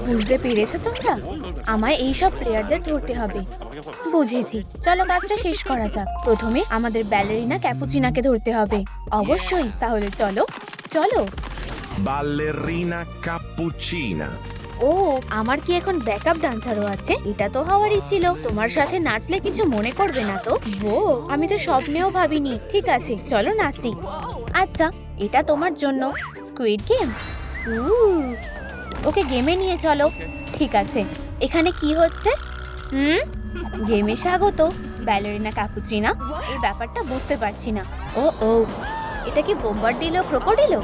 বুঝতে পেরেছো তোমরা? আমায় এইসব প্লেয়ারদের ধরতে হবে। বুঝেছি, চলো কাজটা শেষ করা যাক। প্রথমে আমাদের ব্যালেরিনা ক্যাপুচিনাকে ধরতে হবে। অবশ্যই, তাহলে চলো চলো। Ballerina cappuccina. ও, আমার কি এখন ব্যাকআপ ডান্সারও আছে? এটা তো হওয়ারই ছিল। তোমার সাথে নাচলে কিছু মনে করবে না তো? ও, আমি তো স্বপ্নেও ভাবিনি। ঠিক আছে, চলো নাচি। আচ্ছা, এটা তোমার জন্য। Squid game. ওকে গেমে নিয়ে চলো। ঠিক আছে, এখানে কি হচ্ছে? গেমে স্বাগত ব্যালেরিনা ক্যাপুচিনা। এই ব্যাপারটা বুঝতে পারছি না। ও ও, এটা কি বোম্বার্ডিলো ক্রোকোডিলো?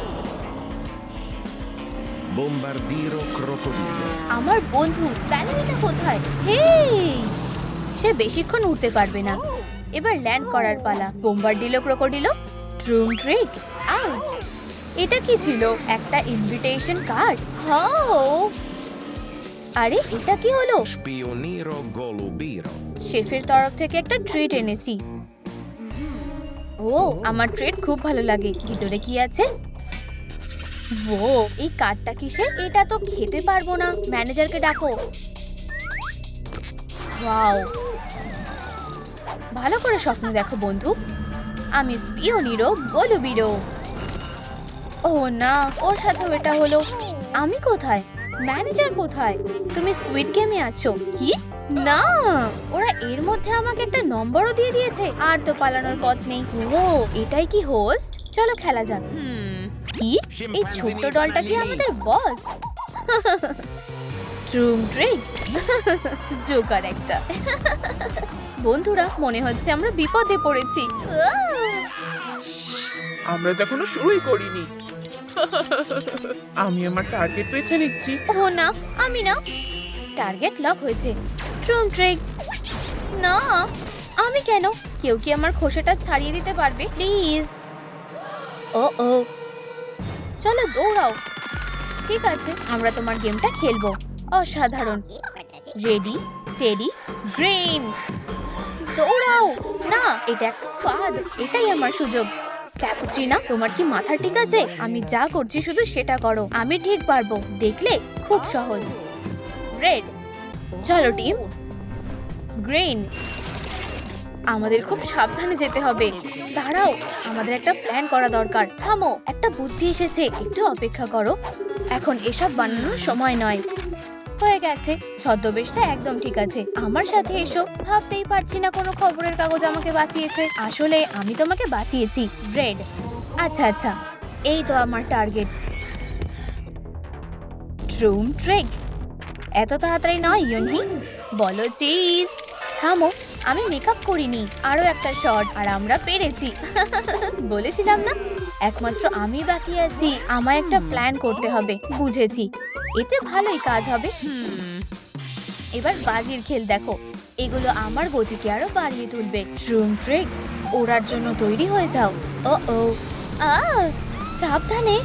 Bombardiro crocodilo. আমার বন্ধু ব্যালেরিনা কোথায়? হে, সে বেশিক্ষণ উঠতে পারবে না। এবার ল্যান্ড করার পালা। বোম্বার্ডিলো ক্রোকোডিলো, ড্রুম ট্রিক, আউট। এটা কি ছিল? একটা ইনভিটেশন কার্ড? হাও, আরে এটা কি হলো? Spioniro golubiro. শেফের তরফ থেকে একটা ট্রিট এনেছি। ও, আমার ট্রিট খুব ভালো লাগে। ভিতরে কি আছে? ও, এই কার্ডটা কিসের? এটা তো খেতে পারবো না। ম্যানেজারকে ডাকো। ওয়াও, ভালো করে স্বপ্ন দেখো বন্ধু। আমি স্পিওনিরো গোলুবিরো। ও না, ওর সাথেও এটা হলো। আমি কোথায়? ম্যানেজার কোথায়? তুমি স্কুইড গেমে আছো কি? না, ওরা এর মধ্যে আমাকে একটা নম্বরও দিয়ে দিয়েছে। আর তো পালানোর পথ নেই। ও, এটাই কি হোস্ট? চলো খেলা যাক। কি, এই ছোট্ট দলটা কি আমাদের বস? ড্রুম ট্রিক, জোকার একটা। বন্ধুরা, মনে হচ্ছে আমরা বিপদে পড়েছি। আমরা তো এখনো শুরুই করিনি। আমি আমার টার্গেট বেছে নিচ্ছি। ও না, আমি না। টার্গেট লক হয়েছে। ড্রুম ট্রিক। না, আমি কেন? কেউ কি আমার খোসাটা ছাড়িয়ে দিতে পারবে প্লিজ? ও ও, চলো দৌড়াও। ঠিক আছে, আমরা তোমার গেমটা খেলবো। অসাধারণ। Ready, steady, green. দৌড়াও। না, এটা একটা ফাঁদ। এটাই আমার সুযোগ। ক্যাপুচিনা, তোমার কি মাথা ঠিক আছে? আমি যা করছি শুধু সেটা করো। আমি ঠিক পারবো, দেখলে? খুব সহজ। রেড, চলো টিম। গ্রিন, আমাদের খুব সাবধানে যেতে হবে। দাঁড়াও, আমাদের একটা প্ল্যান করা দরকার। থামো, একটা বুদ্ধি এসেছে, একটু অপেক্ষা করো। এখন এসব বানানোর সময় নয়। হয়ে গেছে, ছদ্মবেশটা একদম ঠিক আছে। আমার সাথে এসো। ভাবতেই পারছি না কোনো খবরের কাগজ আমাকে বাঁচিয়েছে। আসলে আমি তোমাকে বাঁচিয়েছি। রেড, আচ্ছা আচ্ছা, এই তো আমার টার্গেট। ড্রুম ট্রিক। এত তাড়াতাড়ি নয় ইয়নহি, বলো চিজ। থামো, আমি মেকআপ করিনি। আরো একটা শট আর আমরা পেরেছি। বলেছিলাম না, একমাত্র আমি বাকি আছি। আমায় একটা প্ল্যান করতে হবে। বুঝেছি, এতে ভালোই কাজ হবে। এবার বাজির খেল দেখো। এগুলো আমার গতিকে আরো বাড়িয়ে তুলবে। ড্রুম ট্রিক, ওড়ার জন্য তৈরি হয়ে যাও। ও ও, সাবধানে।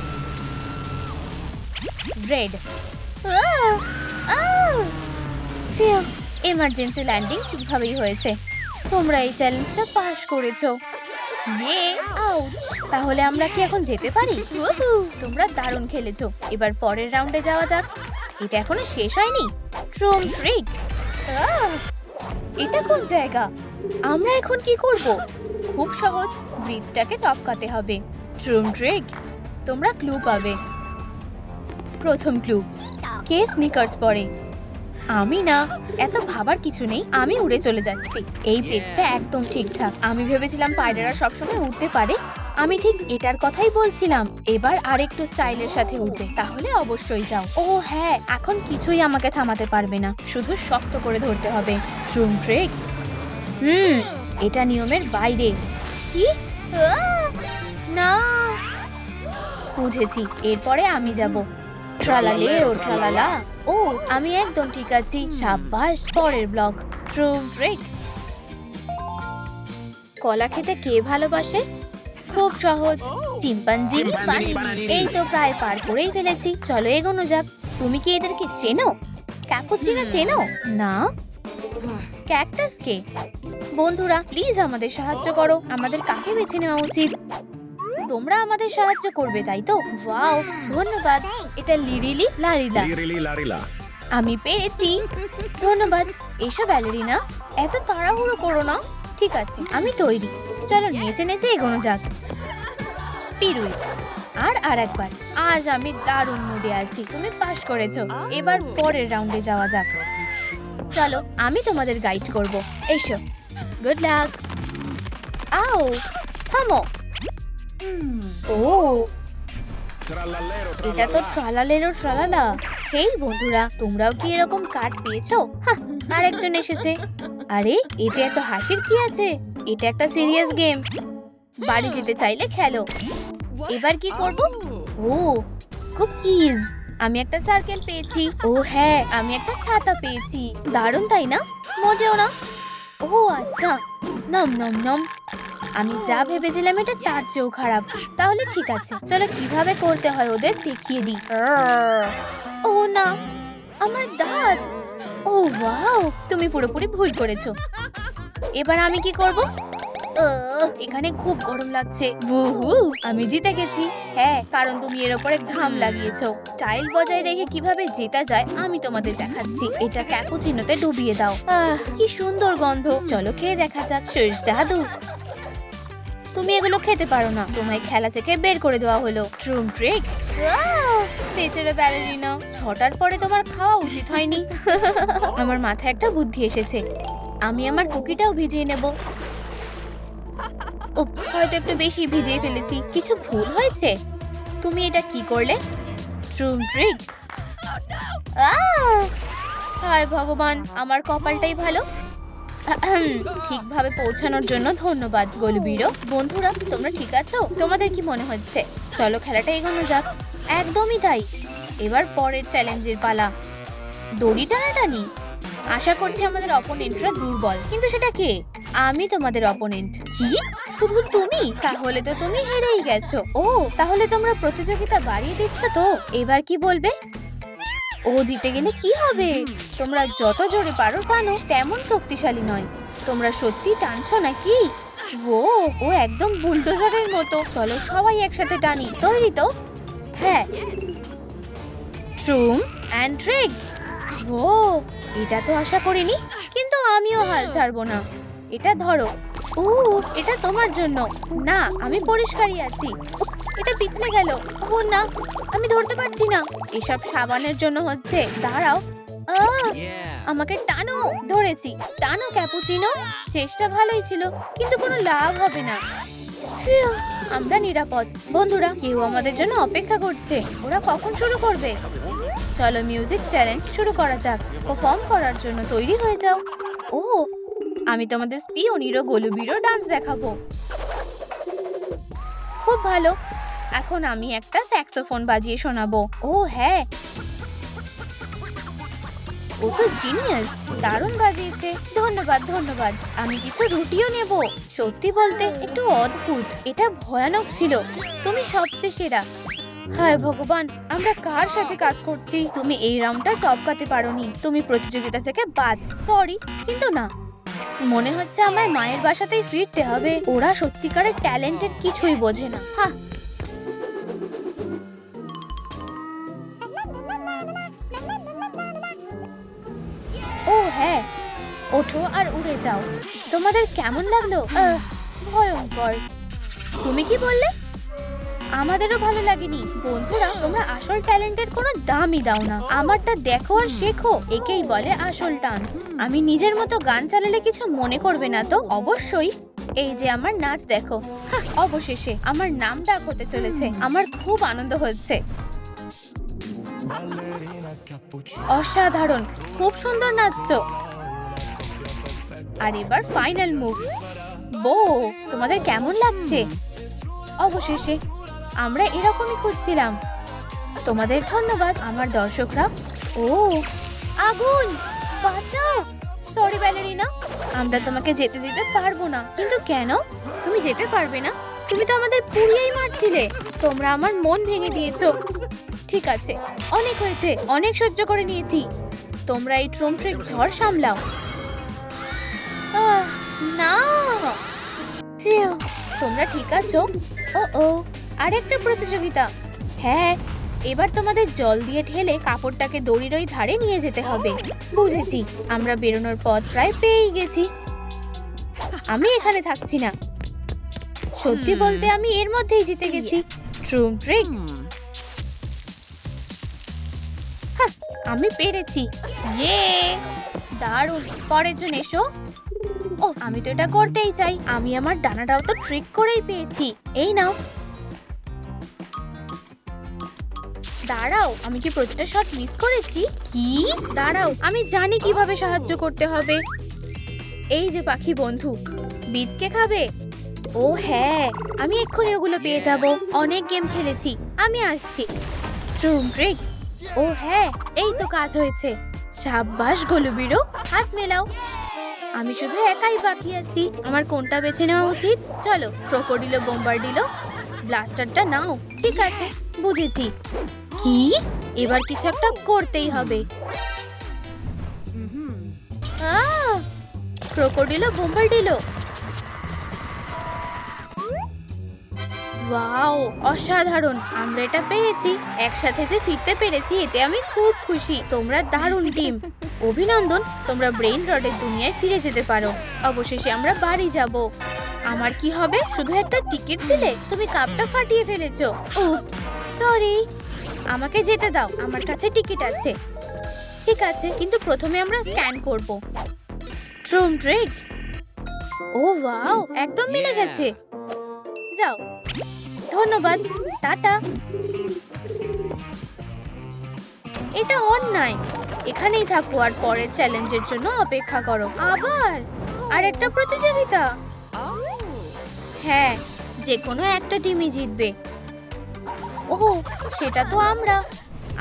রেড, এমার্জেন্সি ল্যান্ডিং ঠিকভাবেই হয়েছে। তোমরা এই চ্যালেঞ্জটা পাস করেছো। ইয়ে, আউট। তাহলে আমরা কি এখন যেতে পারি? তোমরা দারুণ খেলেছো। এবার পরের রাউন্ডে যাওয়া যাক। এটা এখনো শেষ হয়নি। ড্রুম ট্রিক। এটা কোন জায়গা? আমরা এখন কি করব? খুব সহজ, ব্রিজটাকে টপকাতে হবে। ড্রুম ট্রিক, তোমরা ক্লু পাবে। প্রথম ক্লু, কে স্নিকার্স পরে? আমি না। এত ভাবার কিছু নেই, আমি উড়ে চলে যাচ্ছি। এই পেজটা একদম ঠিকঠাক। আমি ভেবেছিলাম পায়রারা সবসময় উঠতে পারে। আমি ঠিক এটার কথাই বলছিলাম। এবার আরেকটু স্টাইলের সাথে উঠবে, তাহলে অবশ্যই যাও। ও হ্যাঁ, এখন কিছুই আমাকে থামাতে পারবে না। শুধু শক্ত করে ধরতে হবে। ড্রুম ট্রিক। এটা নিয়মের বাইরে। কি? না, বুঝেছি, এরপরে আমি যাব। ট্রালালে ও ট্রালালা। ও, আমি একদম ঠিক আছি। সাব্বাস। পরের ব্লক, ড্রুম ট্রিক। কলা খেতে কে ভালোবাসে? খুব সহজ, চিম্পাঞ্জি বানি। এই তো প্রায় পার করেই ফেলেছি। চলো এগোনো যাক। তুমি কি এদেরকে চেনো? ক্যাপুচিনো চেনো না? ক্যাকটাস কে? বন্ধুরা, প্লিজ আমাদের সাহায্য করো। আমাদের কাকে বেছে নেওয়া উচিত? তোমরা আমাদের সাহায্য করবে, তাই তো? ওয়াও, ধন্যবাদ। এটা লিরিলি লারিলা। Lirili larila. আমি পেরেছি। ধন্যবাদ। এসো ব্যালেরিনা, এত তাড়াহুড়ো করো না। ঠিক আছে, আমি তৈরি। চলো নেচে নেচে এগোনো যাক। পিরুই আর একবার। আজ আমি দারুণ মুডে আছি। তুমি পাস করেছো, এবার পরের রাউন্ডে যাওয়া যাক। চলো, আমি তোমাদের গাইড করব। এসো। Good luck. আও, থামো। ও, Trallallero এটা তো ট্রালালেরও ট্রালালা। হেই বন্ধুরা, তোমরাও কি এরকম কার্ড পেয়েছো? আরেকজন এসেছে। আরে, এতে এত হাসির কি আছে? এটা একটা সিরিয়াস গেম। বাড়ি যেতে চাইলে খেলো। এবার কি করব? ও, কুকিজ। আমি একটা সার্কেল পেয়েছি। ও হ্যাঁ, আমি একটা ছাতা পেয়েছি। দারুণ তাই না? মজেও না? ও আচ্ছা, নম নম নম। আমি যা ভেবেছিলাম এটা তার চেয়েও খারাপ। তাহলে ঠিক আছে, চলো কিভাবে করতে হয় ওদের দেখিয়ে দিই। ও না, আমার দাঁত। ও ওয়াও, তুমি পুরোপুরি ভুল করেছো। এবার আমি কি করব? এখানে খুব গরম লাগছে। উহু, আমি জিতে গেছি। হ্যাঁ, কারণ তুমি এর উপরে ঘাম লাগিয়েছো। স্টাইল বজায় রেখে কিভাবে জেতা যায় আমি তোমাদের দেখাচ্ছি। এটা ক্যাপুচিনোতে ডুবিয়ে দাও। কি সুন্দর গন্ধ। চলো খেয়ে দেখা যাক। শেষ জাদু। তুমি এগুলো খেতে পারো না, তোমায় খেলা থেকে বের করে দেওয়া হলো। ট্রুম ট্রিক। বেচারা ব্যালেরিনা, 6টার পরে তোমার খাওয়া উচিত হয়নি। আমার মাথায় একটা বুদ্ধি এসেছে। আমি আমার কুকিটাও ভিজিয়ে নেব। হয়তো একটু বেশি ভিজিয়ে ফেলেছি। কিছু ভুল হয়েছে? তুমি এটা কি করলে? ট্রুম ট্রিক। হায় ভগবান, আমার কপালটাই ভালো। ঠিকভাবে পৌঁছানোর জন্য ধন্যবাদ গোলুবিরো। বন্ধুরা, তোমরা ঠিক আছো? তোমাদের কি মনে হচ্ছে? চলো খেলাটা এগোনো যাক। একদমই তাই। এবার পরের চ্যালেঞ্জের পালা। দড়ি টানাটানি। আশা করছি আমাদের অপোনেন্টরা দুর্বল, কিন্তু সেটা কে? আমি তোমাদের অপোনেন্ট। কি? শুধু তুমি? তাহলে তো তুমি হেরেই গেছো। ও, তাহলে তোমরা প্রতিযোগিতা বাড়িয়ে দিচ্ছ তো? এবার কি বলবে? ও জিতে গেলে কি হবে? তোমরা যত জোরে পারো টানো, তেমন শক্তিশালী নয়। তোমরা সত্যি টানছো নাকি? ও একদম বুলডোজারের মতো। চলো সবাই একসাথে টানি। তৈরি তো? হ্যাঁ। ট্রুম অ্যান্ড ট্রিক। এটা তো আশা করিনি, কিন্তু আমিও হাল ছাড়বো না। এটা ধরো। এটা তোমার জন্য। না, আমি পরিষ্কারই আছি। এটা পিছলে গেল। ও না, আমি ধরতে পারছি না। এসব সাবানের জন্য হচ্ছে। দাঁড়াও। আমাকে টানো। ধরেছি। টানো ক্যাপুচিনো। চেষ্টা ভালোই ছিল, কিন্তু কোনো লাভ হবে না। ফিউ, আমরা নিরাপদ। বন্ধুরা, কেউ আমাদের জন্য অপেক্ষা করছে। ওরা কখন শুরু করবে? চলো মিউজিক চ্যালেঞ্জ শুরু করা যাক। পারফর্ম করার জন্য তৈরি হয়ে যাও। ও, আমি তোমাদের স্পিওনিরো গোলুবিরো ডান্স দেখাবো। খুব ভালো। এখন আমি একটা স্যাক্সোফোন বাজিয়ে শোনাবো। ও হ্যাঁ, ও তো জিনিয়াস। দারুণ বাজিয়েছে। ধন্যবাদ ধন্যবাদ। আমি কিছু রুটিও নেব। সত্যি বলতে একটু অদ্ভুত। এটা ভয়ানক ছিল। তুমি সবচেয়ে সেরা। হায় ভগবান, আমরা কার সাথে কাজ করছি? তুমি এই রাউন্ডটা টপকাতে পারোনি। তুমি প্রতিযোগিতা থেকে বাদ। সরি, কিন্তু না, মনে হচ্ছে আমায় মায়ের বাসাতেই ফিরতে হবে। ওরা সত্যিকারের ট্যালেন্টের কিছুই বোঝে না। ও হ্যাঁ, ওঠো আর উড়ে যাও। তোমাদের কেমন লাগলো? ভয়ঙ্কর। তুমি কি বললে? আমাদেরও ভালো লাগেনি। বন্ধুরা, তোমরা আসল ট্যালেন্টের কোনো দামই দাও না। আমারটা দেখো আর শেখো। একেই বলে আসল ডান্স। আমি নিজের মতো গান চালালে কিছু মনে করবে না তো? অবশ্যই। এই যে আমার নাচ দেখো। অবশেষে আমার নাম ডাক হতে চলেছে। আমার খুব আনন্দ হচ্ছে। অসাধারণ, খুব সুন্দর নাচছো। আর এবার ফাইনাল মুভ। তোমাদের কেমন লাগছে? অবশেষে আমরা এরকমই খুঁজছিলাম। তোমাদের ধন্যবাদ আমার দর্শকরা। ও, আগুন! বাঁচাও! সরি ব্যালেরিনা, আমরা তোমাকে যেতে দিতে পারবো না। কিন্তু কেন? তুমি যেতে পারবে না? তুমি তো আমাদের পুড়িয়েই মারছিলে। তোমরা আমার মন ভেঙে দিয়েছো। ঠিক আছে, অনেক হয়েছে। অনেক সহ্য করে নিয়েছি। তোমরা এই ট্রুম ট্রিক ঝড় সামলাও। না, তোমরা ঠিক আছো? ও, আরেকটা প্রতিযোগিতা। হ্যাঁ, এবার তোমাদের জল দিয়ে ঢেলে কাপড়টাকে দড়ির ওই ধারে নিয়ে যেতে হবে। বুঝেছি, আমরা বেরোনোর পথ প্রায় পেয়েই গেছি। আমি এখানে থাকছি না। সত্যি বলতে আমি এর মধ্যেই জিতে গেছি। ট্রুম ট্রিক। আমি পেরেছি। ইয়ে, দারুণ। পরের জন এসো। ও, আমি তো এটা করতেই চাই। আমি আমার ডানাটাও তো ট্রিক করেই পেয়েছি। এই নাও। দাঁড়াও, আমি কি প্রতিটা শট মিস করেছি? কি? দাঁড়াও, আমি জানি কিভাবে সাহায্য করতে হবে। এই যে পাখি বন্ধু, বীজকে খাবে? ও হ্যাঁ, আমি এক্ষুনি ওগুলো পেয়ে যাব। অনেক গেম খেলেছি, আমি আসছি। ট্রুম ট্রিক। ও হ্যাঁ, এই তো কাজ হয়েছে। সাব্বাস গোলুবিরো, হাত মেলাও। আমি শুধু একাই বাকি আছি। আমার কোনটা বেছে নেওয়া উচিত? চলো, ক্রোকোডিলো বোম্বার্ডিলো। ব্লাস্টারটা নাও। ঠিক আছে, বুঝেছি। কি? এবার কিছু একটা করতেই হবে। ক্রোকোডিলো বোম্বার্ডিলো। ওয়াও, অসাধারণ। আমরা এটা পেরেছি। একসাথে যে ফিরতে পেরেছি, এতে আমি খুব খুশি। তোমরা দারুণ টিম। অভিনন্দন, তোমরা ব্রেইন রডের দুনিয়ায় ফিরে যেতে পারো। অবশেষে আমরা বাড়ি যাব। আমার কি হবে? শুধু একটা টিকিট দিলে? তুমি কাপটা ফাটিয়ে ফেলেছো। উপস, সরি। আমাকে যেতে দাও, আমার কাছে টিকিট আছে। ঠিক আছে, কিন্তু প্রথমে আমরা স্ক্যান করব। ট্রুম ট্রিক। ও ওয়াও, একদম মিলে গেছে। যাও। ধন্যবাদ, টাটা। এটা অন্যায়। এখানেই থাকো আর পরের চ্যালেঞ্জের জন্য অপেক্ষা করো। আবার আরেকটা প্রতিযোগিতা? হ্যাঁ, যে কোনো একটা টিমই জিতবে। ওহ, সেটা তো আমরা।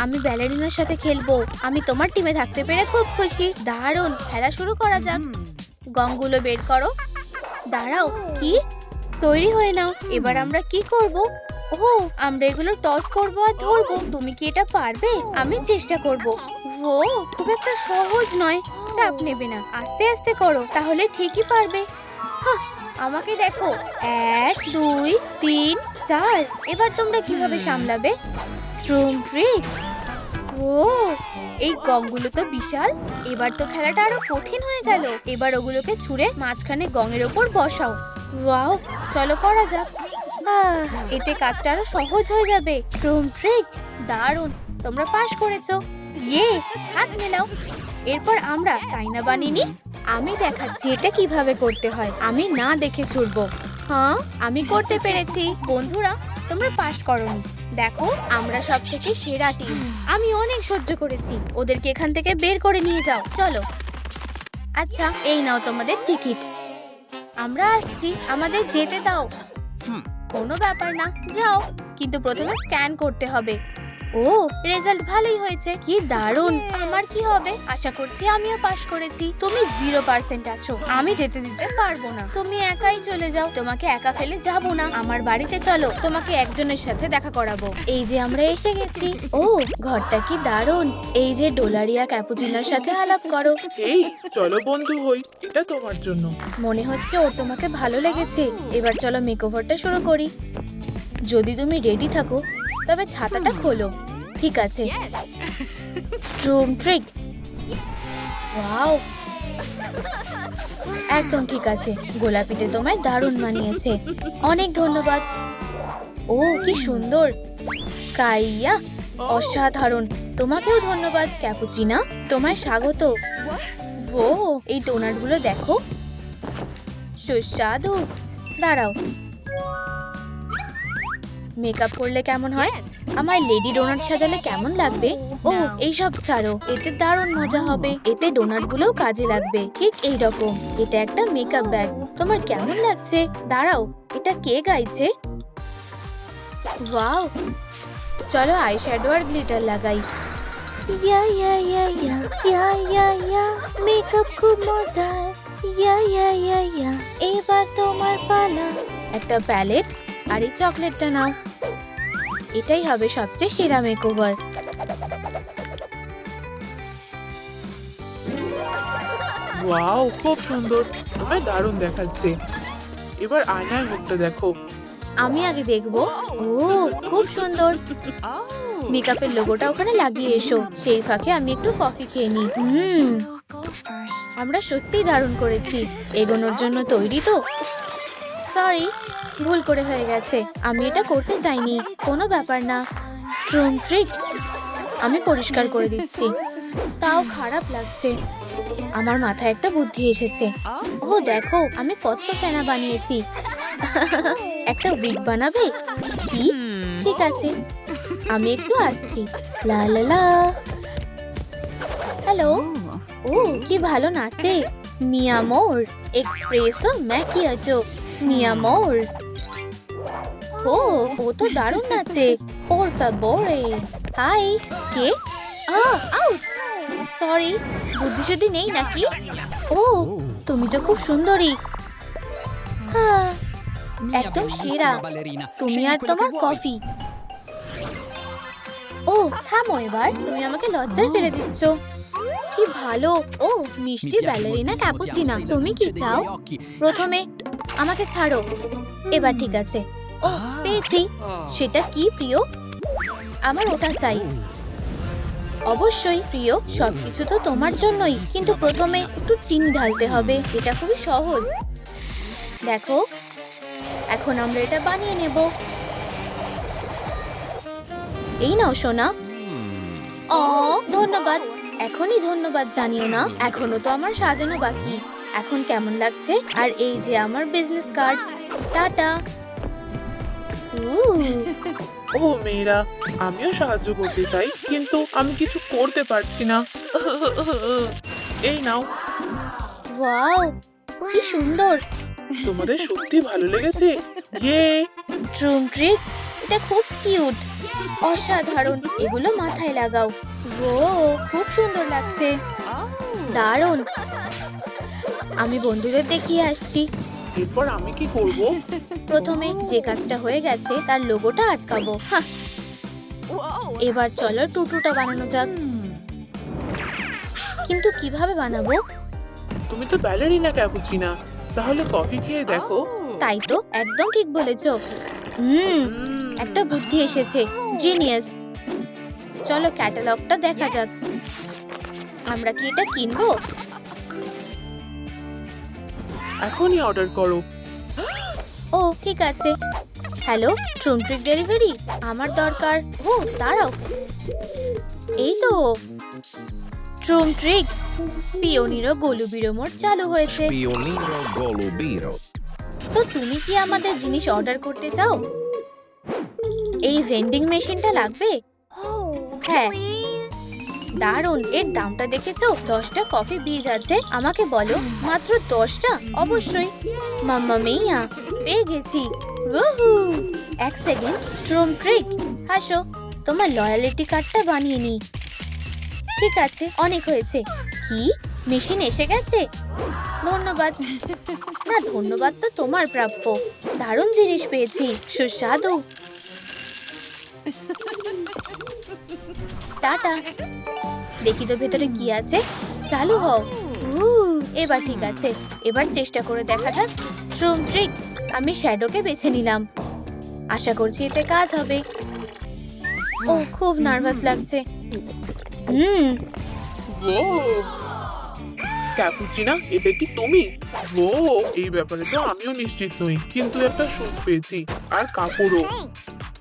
আমি ব্যালেরিনার সাথে খেলবো। আমি তোমার টিমে থাকতে পেরে খুব খুশি। দারুণ, খেলা শুরু করা যাক। গংগুলো বের করো। দাঁড়াও, কি? তৈরি হয়ে নাও। এবার আমরা কি করব? ও, আমরা এগুলো টস করবো আর ধরবো। তুমি কি এটা পারবে? আমি চেষ্টা করব। ও, খুব একটা সহজ নয়। চাপ নেবে না, আস্তে আস্তে করো, তাহলে ঠিকই পারবে। হাহ, আমাকে দেখো। 1 2 3 4। এবার তোমরা কিভাবে সামলাবে? ট্রুম ট্রিক। ও, এই গংগুলো তো বিশাল। এবার তো খেলাটা আরো কঠিন হয়ে গেল। এবার ওগুলোকে ছুঁড়ে মাঝখানে গঙের ওপর বসাও। ওয়াও, চলো করা যাক। এতে কাজটা আরো সহজ হয়ে যাবে। ট্রুম ট্রিক, দারুণ। তোমরা পাস করেছো। ইয়ে, হাত মেলাও। এরপর আমরা তাইনা বানিনি। আমি দেখাচ্ছি এটা কিভাবে করতে হয়। আমি না দেখে ছুড়বো। হ্যাঁ, আমি করতে পেরেছি। বন্ধুরা, তোমরা পাস করোনি। দেখো, আমরা সবথেকে সেরা টিম। আমি অনেক সহ্য করেছি। ওদেরকে এখান থেকে বের করে নিয়ে যাও। চলো। আচ্ছা, এই নাও তোমাদের টিকিট। আমরা আসছি, আমাদের যেতে দাও। কোনো ব্যাপার না, যাও। কিন্তু প্রথমে স্ক্যান করতে হবে। ও, রেজাল্ট ভালোই হয়েছে। কি দারুণ। আমার কি হবে? আশা করছি আমিও পাস করেছি। তুমি 0% আছো। আমি যেতে দিতে পারবো না। তুমি একাই চলে যাও। তোমাকে একা ফেলে যাব না। আমার বাড়িতে চলো, তোমাকে একজনের সাথে দেখা করাবো। এই যে আমরা এসে গেছি। ও, ঘরটা কি দারুণ। এই যে ডোলারিয়া ক্যাপুচিনোর সাথে আলাপ করো। এই, চলো বন্ধু হই, এটা তোমার জন্য। মনে হচ্ছে ওর তোমাকে ভালো লেগেছে। এবার চলো মেকওভারটা শুরু করি। যদি তুমি রেডি থাকো, তবে ছাতাটা খোলো। ঠিক আছে। ট্রুম ট্রিক। ওয়াও, একদম ঠিক আছে। গোলাপিতে তোমায় দারুণ মানিয়েছে। অনেক ধন্যবাদ। ও, কি সুন্দর। কাইয়া, অসাধারণ। তোমাকেও ধন্যবাদ ক্যাপুচিনা। তোমায় স্বাগত। ও, এই ডোনাটগুলো দেখো, সুস্বাদু। দাঁড়াও, মেকআপ করলে কেমন হয়? আমার লেডি ডোনাট সাজালে কেমন লাগবে? ও, এইসব ছাড়ো, এতে দারুণ মজা হবে। এতে ডোনাট গুলোও কাজে লাগবে। ঠিক এই রকম। এটা একটা মেকআপ ব্যাগ। তোমার কেমন লাগছে? দাঁড়াও, এটা কে গাইছে? ওয়াও, চলো আইশ্যাডো আর গ্লিটার লাগাই। ইয়া ইয়া ইয়া ইয়া ইয়া ইয়া ইয়া, মেকআপ খুব মজার। ইয়া ইয়া ইয়া ইয়া, এবার তোমার পালা। একটা প্যালেট আর এই চকলেটটা নাও। এটাই হবে সবচেয়ে সেরা মেকওভার। ওয়াও, খুব সুন্দর। তোমায় দারুণ দেখাচ্ছে। এবার আয়নায় মুখটা দেখো। আমি আগে দেখবো। ও খুব সুন্দর। মেকআপের লোগোটা ওখানে লাগিয়ে এসো, সেই ফাঁকে আমি একটু কফি খেয়ে নিই। আমরা সত্যিই দারুণ করেছি। এগোনোর জন্য তৈরি তো? সরি, ভুল করে হয়ে গেছে। আমি এটা করতে চাইনি। কোনো ব্যাপার না। ট্রুম ট্রিক, আমি পরিষ্কার করে দিচ্ছি। তাও খারাপ লাগছে। আমার মাথায় একটা বুদ্ধি এসেছে। ও দেখো, আমি কত ফেনা বানিয়েছি। একটা উইগ বানাবে কি? ঠিক আছে, আমি একটু আসছি। লা লা লা। হ্যালো। ও কি ভালো নাচে। মিয়া মোর এক্সপ্রেসো ম্যাকিয়াটো। মিয়া মোর। ও তো দারুণ নাচে। por favore। হাই। কে? আউট। সরি, বুদ্ধি শুদ্ধি নেই নাকি? ও তুমি তো খুব সুন্দরী। একদম সেরা। তুমি আর তোমার কফি। ও থামো এবার, তুমি আমাকে লজ্জায় ফেলে দিচ্ছ। কি ভালো। ও মিষ্টি ব্যালেরিনা ক্যাপুচিনা। তুমি কি চাও? প্রথমে আমাকে ছাড়ো। এবার ঠিক আছে। ও পেয়েছি। সেটা কি প্রিয়? আমার ওটা চাই। অবশ্যই প্রিয়, সবকিছু তো তোমার জন্যই। কিন্তু প্রথমে একটু চিনি ঢালতে হবে। এটা খুবই সহজ। দেখো, এখন আমরা এটা বানিয়ে নেব। এই নাও সোনা। ধন্যবাদ। এখনই ধন্যবাদ জানিও না, এখনো তো আমার সাজানো বাকি। এখন কেমন লাগছে? আর এই যে আমার বিজনেস কার্ড। টাটা। ও মেয়েরা, আমিও সাহায্য করতে চাই, কিন্তু আমি কিছু করতে পারছি না। এই নাও। ওয়াও, কি সুন্দর। তোমাদের সত্যি ভালো লেগেছে? ইয়ে। ট্রুম ট্রিক, এটা খুব কিউট। অসাধারণ। এগুলো মাথায় লাগাও। ও খুব সুন্দর লাগছে। দারুণ। আমি বন্ধুদের দেখিয়ে আসছি। এরপর আমি কি করব? প্রথমে যে কাজটা হয়ে গেছে তার লোগোটা আটকাবো। এবার চলো টুটুটা বানানো যাক। কিন্তু কিভাবে বানাবো? তুমি তো ব্যালেরিনা ক্যাপুচিনা, তাহলে কফি খেয়ে দেখো। তাই তো, একদম ঠিক বলেছো। একটা বুদ্ধি এসেছে। জিনিয়াস। চলো ক্যাটালগটা দেখা যাক। আমরা কি এটা কিনবো? এখনই অর্ডার করো। ও ঠিক আছে। হ্যালো, ট্রুম ট্রিক ডেলিভারি। আমার দরকার। ও দাঁড়াও, এই তো ট্রুম ট্রিক। পিওনিরো গোলুবিরো মোড চালু হয়েছে। Spioniro Golubiro. তো তুমি কি আমাদের জিনিস অর্ডার করতে চাও? এই ভেন্ডিং মেশিনটা লাগবে? হ্যাঁ, দারুণ। এর দামটা দেখেছো? 10টা কফি বীজ আছে। আমাকে বলো, মাত্র 10টা? অবশ্যই। মাম্মা মিয়া, পেয়ে গেছি। উহু। এক সেকেন্ড, ট্রুম ট্রিক, হাসো। তোমার লয়ালিটি কার্ডটা বানিয়ে নি। ঠিক আছে, অনেক হয়েছে। কি, মেশিন এসে গেছে? ধন্যবাদ। না, ধন্যবাদ তো তোমার প্রাপ্য। দারুণ জিনিস পেয়েছি, সুস্বাদু। টাটা। দেখি তো ভেতরে কি আছে। চালু হও। এবার ঠিক আছে। এবার চেষ্টা করে দেখা যাক। ট্রুম ট্রিক, আমি শ্যাডোকে বেছে নিলাম। আশা করছি এতে কাজ হবে। ও খুব নার্ভাস লাগছে। ও ক্যাপুচিনা, এটা কি তুমি? ও এই ব্যাপারে তো আমিও নিশ্চিত নই, কিন্তু একটা সুখ পেয়েছি, আর কাপড়ও।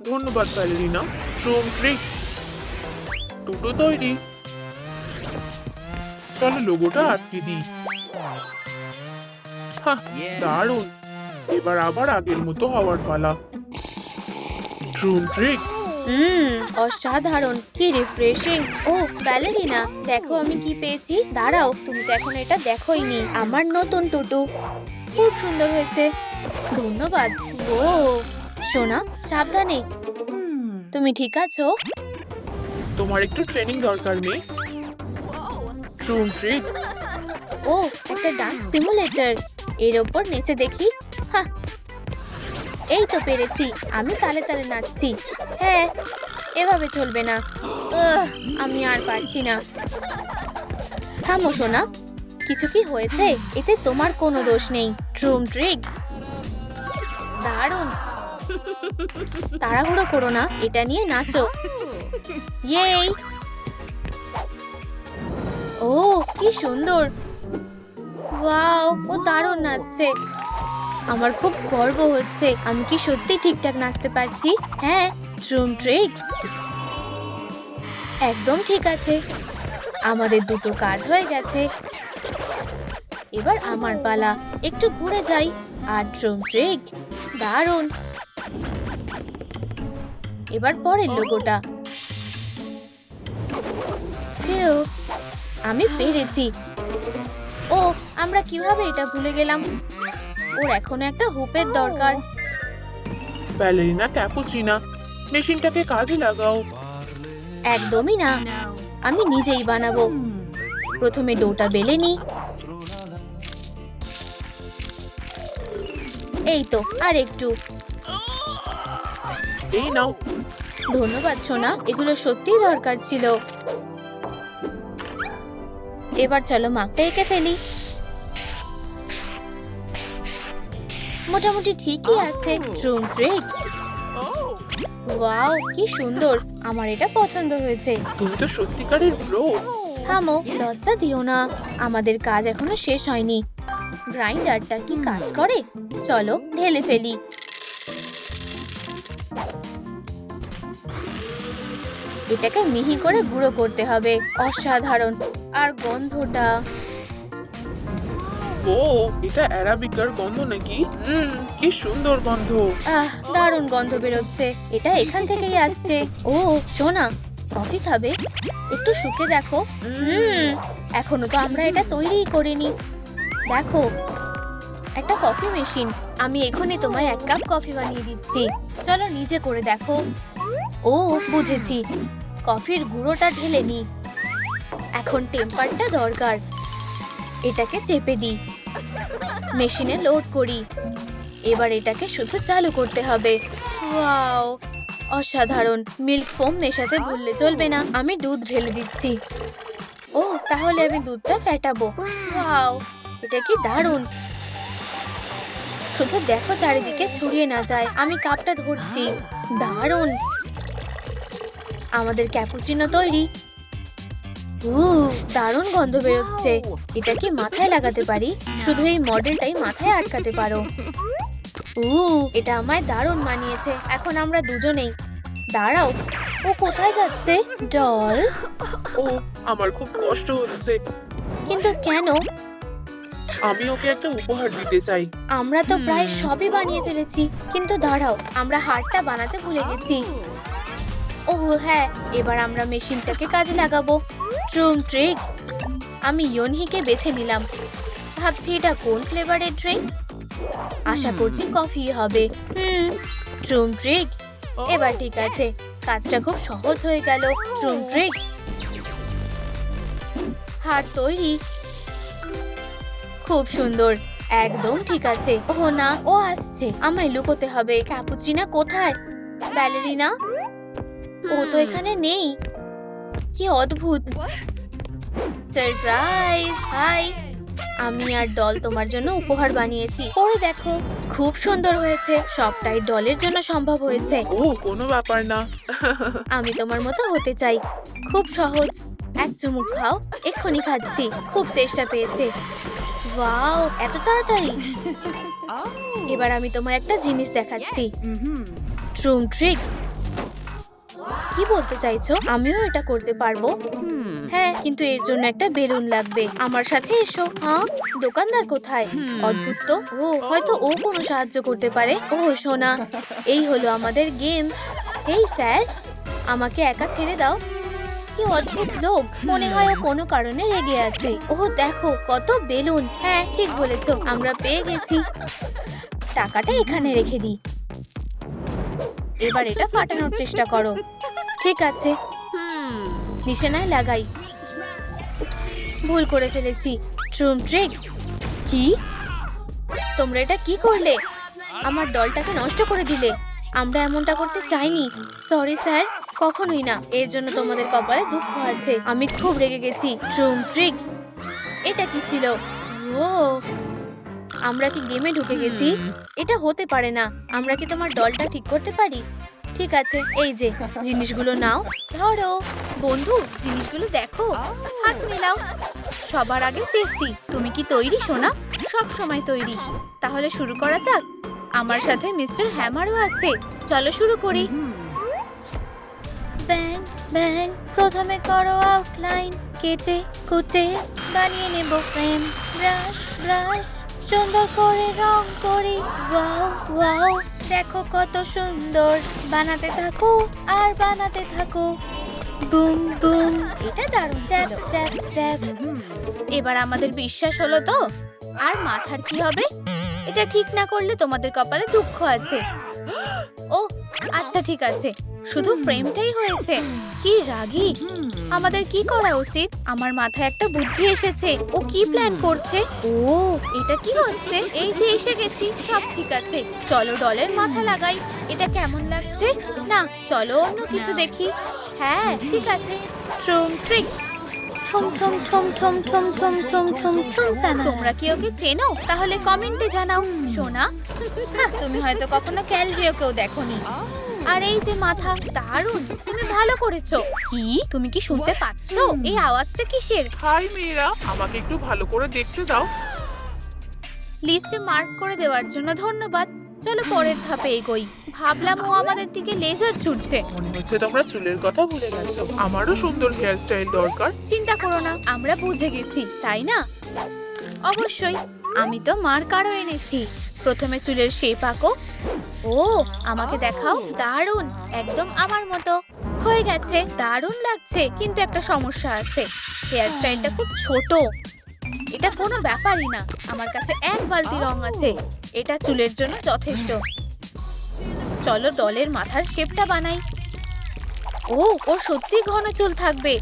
ধন্যবাদ ব্যালেরিনা। ট্রুম ট্রিক, দুটো তৈরি। চলো লোগোটা আটকে দিই। দারুণ। এবার আবার আগের মতো হওয়ার পালা। ট্রুম ট্রিক। অসাধারণ, কি রিফ্রেশিং। ও ব্যালেরিনা, দেখো আমি কি পেয়েছি। দাঁড়াও, তুমি তো এখন এটা দেখোইনি। আমার নতুন টুটু খুব সুন্দর হয়েছে। ধন্যবাদ। ও সোনা, সাবধানে। তুমি ঠিক আছো? তোমার একটু ট্রেনিং দরকার মেয়ে। ট্রুম ট্রিক। ও একটা ডান্স সিমুলেটর। এর ওপর নেচে দেখি। এই তো পেরেছি। আমি তালে তালে নাচছি। হ্যাঁ, এভাবে চলবে না। আমি আর পারছি না। থামো সোনা, কিছু কি হয়েছে? এতে তোমার কোনো দোষ নেই। ট্রুম ট্রিক, দারুণ। তাড়াহুড়ো করো না, এটা নিয়ে নাচো। ইয়েই! ও কি সুন্দর! ওয়াও, ও দারুণ নাচছে। আমার খুব গর্ব হচ্ছে। আমি কি সত্যি ঠিকঠাক নাচতে পারছি? হ্যাঁ, ড্রুম ট্রিক। একদম ঠিক আছে। আমাদের দুটো কাজ হয়ে গেছে। এবার আমার পালা। একটু ঘুরে যাই। আর ড্রুম ট্রিক, দারুণ। এবার পরের লোগোটা। ফিউ, আমি পেরেছি। ও, আমরা কিভাবে এটা ভুলে গেলাম? ওর এখনো একটা হুপের দরকার। ব্যালেরিনা ক্যাপুচিনা, মেশিনটাকে কাজে লাগাও। একদমই না, আমি নিজেই বানাবো। প্রথমে ডোটা বেলে নি। এই তো, আর একটু। এই নাও। ধন্যবাদ সোনা, এগুলো সত্যিই দরকার ছিল। এবার চলো মাপটা এঁকে ফেলি। মোটামুটি ঠিকই আছে। ড্রুম ট্রিক। ওয়াও, কি সুন্দর! আমার এটা পছন্দ হয়েছে। তুমি তো সত্যিকারের প্রো। থামো, লজ্জা দিও না। আমাদের কাজ এখনো শেষ হয়নি। গ্রাইন্ডারটা কি কাজ করে? চলো ঢেলে ফেলি। এটাকে মিহি করে গুঁড়ো করতে হবে। অসাধারণ। আর গন্ধটা, ও, এটা অ্যারাবিকার গন্ধ নাকি? কি সুন্দর গন্ধ। দারুণ গন্ধ বেরোচ্ছে। এটা এখান থেকেই আসছে। ও সোনা, কফি খাবে? একটু শুকে দেখো। এখনো তো আমরা এটা তৈরিই করিনি। দেখো, একটা কফি মেশিন। আমি এখনই তোমায় 1 কাপ কফি বানিয়ে দিচ্ছি। চলো নিজে করে দেখো। ও বুঝেছি, কফির গুঁড়োটা ঢেলে নি। এখন টেম্পারটা দরকার। এটাকে চেপে দিই, মেশিনে লোড করি। এবার এটাকে শুধু চালু করতে হবে। ওয়াও, অসাধারণ! মিল্ক ফোম মেশাতে ভুললে চলবে না। আমি দুধ ঢেলে দিচ্ছি। ও, তাহলে আমি দুধটা ফেটাবো। ওয়াও, এটা কি দারুণ! শুধু দেখো চারিদিকে ছড়িয়ে না যায়। আমি কাপটা ধরছি। দারুণ! আমাদের ক্যাপুচিনো তৈরি। দারুণ গন্ধ বেরোচ্ছে। এটা কি মাথায় লাগাতে পারি? শুধু এই মডেলটাই মাথায় আটকাতে পারো। এটা আমায় দারুণ মানিয়েছে। এখন আমরা দুজনেই। দাঁড়াও, ও কোথায় যাচ্ছে? ডল। ও, আমার খুব কষ্ট হচ্ছে। কিন্তু কেন? আমি ওকে একটা উপহার দিতে চাই। আমরা তো প্রায় সবই বানিয়ে ফেলেছি। কিন্তু দাঁড়াও, আমরা হারটা বানাতে ভুলে গেছি। ও হ্যাঁ, এবার আমরা মেশিনটাকে কাজে লাগাবো। ড্রুম ট্রিক। আমি ইয়োনহিকে বেছে নিলাম। ভাবছি এটা কোন ফ্লেভারের ড্রিঙ্ক। আশা করছি কফি হবে। ড্রুম ট্রিক। এবার ঠিক আছে, কাজটা খুব সহজ হয়ে গেল। ড্রুম ট্রিক। হার তৈরি। খুব সুন্দর। একদম ঠিক আছে। ও না, ও আসছে। আমায় লুকোতে হবে। ক্যাপুচিনা কোথায়? ব্যালেরিনা? ও তো এখানে নেই। কি অদ্ভুত! সারপ্রাইজ! হাই, আমি আর ডল তোমার জন্য উপহার বানিয়েছি। পরে দেখো, খুব সুন্দর হয়েছে। সবটাই ডলের জন্য সম্ভব হয়েছে। ও, কোনো ব্যাপার না। আমি তোমার মতো হতে চাই। খুব সহজ। এক চুমুক খাও। এক্ষুনি খাচ্ছি। খুব তেষ্টা পেয়েছে। ওয়াও, এত তাড়াতাড়ি! এবার আমি তোমায় একটা জিনিস দেখাচ্ছি। ড্রুম ট্রিক। কি বলতে চাইছো? আমিও এটা করতে পারবো। হ্যাঁ, কিন্তু এর জন্য একটা বেলুন লাগবে। আমার সাথে এসো। হ্যাঁ, দোকানদার কোথায়? অদ্ভুত তো। ও, হয়তো ও কোনো সাহায্য করতে পারে। ও সোনা, এই হলো আমাদের গেম। এই স্যার, আমাকে একা ছেড়ে দাও। কি অদ্ভুত লোক! মনে হয় ও কোনো কারণে রেগে আছে। ও দেখো, কত বেলুন! হ্যাঁ, ঠিক বলেছো, আমরা পেয়ে গেছি। টাকাটা এখানে রেখে দিই। এবার এটা ফাটানোর চেষ্টা করো। ঠিক আছে, নিশানায় লাগাই। উপস, ভুল করে ফেলেছি। ড্রুম ট্রিক। কি? তোমরা এটা কি করলে? আমার ডলটাকে নষ্ট করে দিলে। আমরা এমনটা করতে চাইনি। সরি স্যার, কখনোই না। এর জন্য তোমাদের কপালে দুঃখ আছে। আমি খুব রেগে গেছি। ড্রুম ট্রিক। এটা কি ছিল? ও, আমরা কি গেমে ঢুকে গেছি? এটা হতে পারে না। আমরা কি তোমার ডলটা ঠিক করতে পারি? ঠিক আছে, এই যে জিনিসগুলো নাও, ধরো। বন্ধু, জিনিসগুলো দেখো, হাত মেলাও। সবার আগে সেফটি। তুমি কি তৈরি সোনা? সব সময় তৈরি। তাহলে শুরু করা যাক। আমার সাথে মিস্টার হ্যামারও আছে। চলো শুরু করি। ব্যাং ব্যাং, প্রথমে করো আউটলাইন, কেটে কুটে বানিয়ে নেব ফ্রেম। ব্রাশ ব্রাশ, সুন্দর করে রং করি। ওয়াও ওয়াও, দেখো কত সুন্দর। বানাতে থাকো আর বানাতে থাকো। বুম বুম, এটা দারুণ ছিল। Chap chap. এবার আমাদের বিশ্বাস হলো তো? আর মাথার কি হবে? এটা ঠিক না করলে তোমাদের কপালে দুঃখ আছে। ও আচ্ছা, ঠিক আছে, শুধু ফ্রেমটাই হয়েছে। কি রাগী! আমাদের কি করা উচিত? আমার মাথায় একটা বুদ্ধি এসেছে। ও কি প্ল্যান করছে? ও, এটা কি হচ্ছে? এই যে এসে গেছি, সব ঠিক আছে। চলো ডলের মাথা লাগাই। এটা কেমন লাগছে? না, চলো অন্য কিছু দেখি। হ্যাঁ ঠিক আছে। ট্রুম ট্রিক। ঠুম ঠুম ঠুম ঠুম ঠুম ঠুম ঠুম ঠুম ঠুম সানা। তোমরা কি ওকে চেনো? তাহলে কমেন্টে জানাও। সোনা, তুমি হয়তো কখনো ক্যালরিওকেও দেখোনি। আর এই যে মাথা, দারুণ, তুমি ভালো করেছো। কি, তুমি কি শুনতে পাচ্ছো? এই আওয়াজটা কিসের? হাই মেয়েরা, আমাকে একটু ভালো করে দেখতে দাও। লিস্টে মার্ক করে দেওয়ার জন্য ধন্যবাদ। চলো পরের ধাপে এগোই। ভাবলাম ও আমাদের দিকে লেজার ছুটছে। মনে হচ্ছে তোমরা চুলের কথা ভুলে গেছো। আমারও সুন্দর হেয়ার স্টাইল দরকার। চিন্তা করো না, আমরা বুঝে গেছি, তাই না? অবশ্যই। আমি তো মার্কারও এনেছি। প্রথমে চুলের শেপ আঁকো। ও, আমাকে দেখাও। দারুণ, একদম আমার মতো। হয়ে গেছে, দারুণ লাগছে। কিন্তু একটা সমস্যা আছে, হেয়ার স্টাইলটা খুব ছোট। এটা কোনো ব্যাপারই না, আমার কাছে এক বালতি রং আছে। এটা চুলের জন্য যথেষ্ট। চলো ডলের মাথার শেপটা বানাই। ও, ওর সত্যি ঘন চুল থাকবে।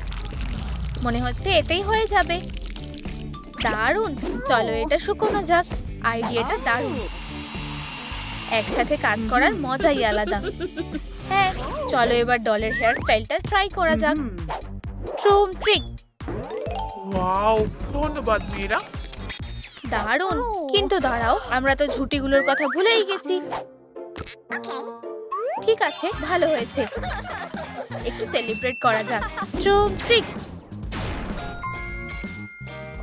মনে হচ্ছে এতেই হয়ে যাবে। দারুণ, চলো এটা শুকোনো যাক। আইডিয়াটা দারুণ। একসাথে কাজ করার মজাই আলাদা। হ্যাঁ, চলো এবার ডলের হেয়ার স্টাইলটা ট্রাই করা যাক। ট্রুম ট্রিক। ওয়াও, ধন্যবাদ মেয়েরা। দারুণ, কিন্তু দাঁড়াও, আমরা তো ঝুঁটিগুলোর কথা ভুলেই গেছি। ঠিক আছে, ভালো হয়েছে। একটু সেলিব্রেট করা যাক। ট্রুম ট্রিক।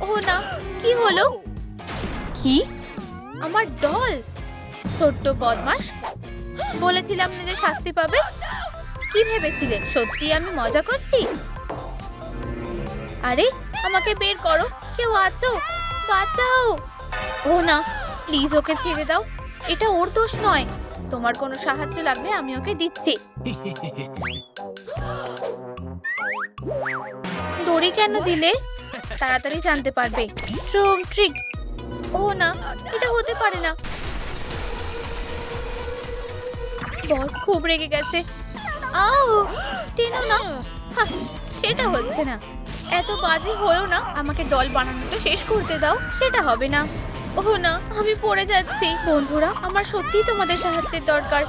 ও না, কি হলো? কি? আমার ডল! ছোট্ট বদমাশ, বলেছিলাম না যে শাস্তি পাবে। কি ভেবেছিলে সত্যি আমি মজা করছি? আরে, আমাকে বের করো, কেউ আছো? বাঁচাও! ও না, প্লিজ ওকে ছেড়ে দাও। এটা ওর দোষ নয়। তোমার কোনো সাহায্য লাগলে আমি ওকে দিচ্ছি। দড়ি কেন দিলে? তাড়াতাড়ি জানতে পারবে। ট্রুম ট্রিক। ও না, এটা হতে পারে না। বস খুব রেগে গেছে। আও, টেনো না। হা, সেটা হচ্ছে না। এত বাজে হয়েও না, আমাকে ডল বানানোটা শেষ করতে দাও। সেটা হবে না। ও না, আমি পড়ে যাচ্ছি। বন্ধুরা, আমার সত্যিই তোমাদের সাহায্যের দরকার।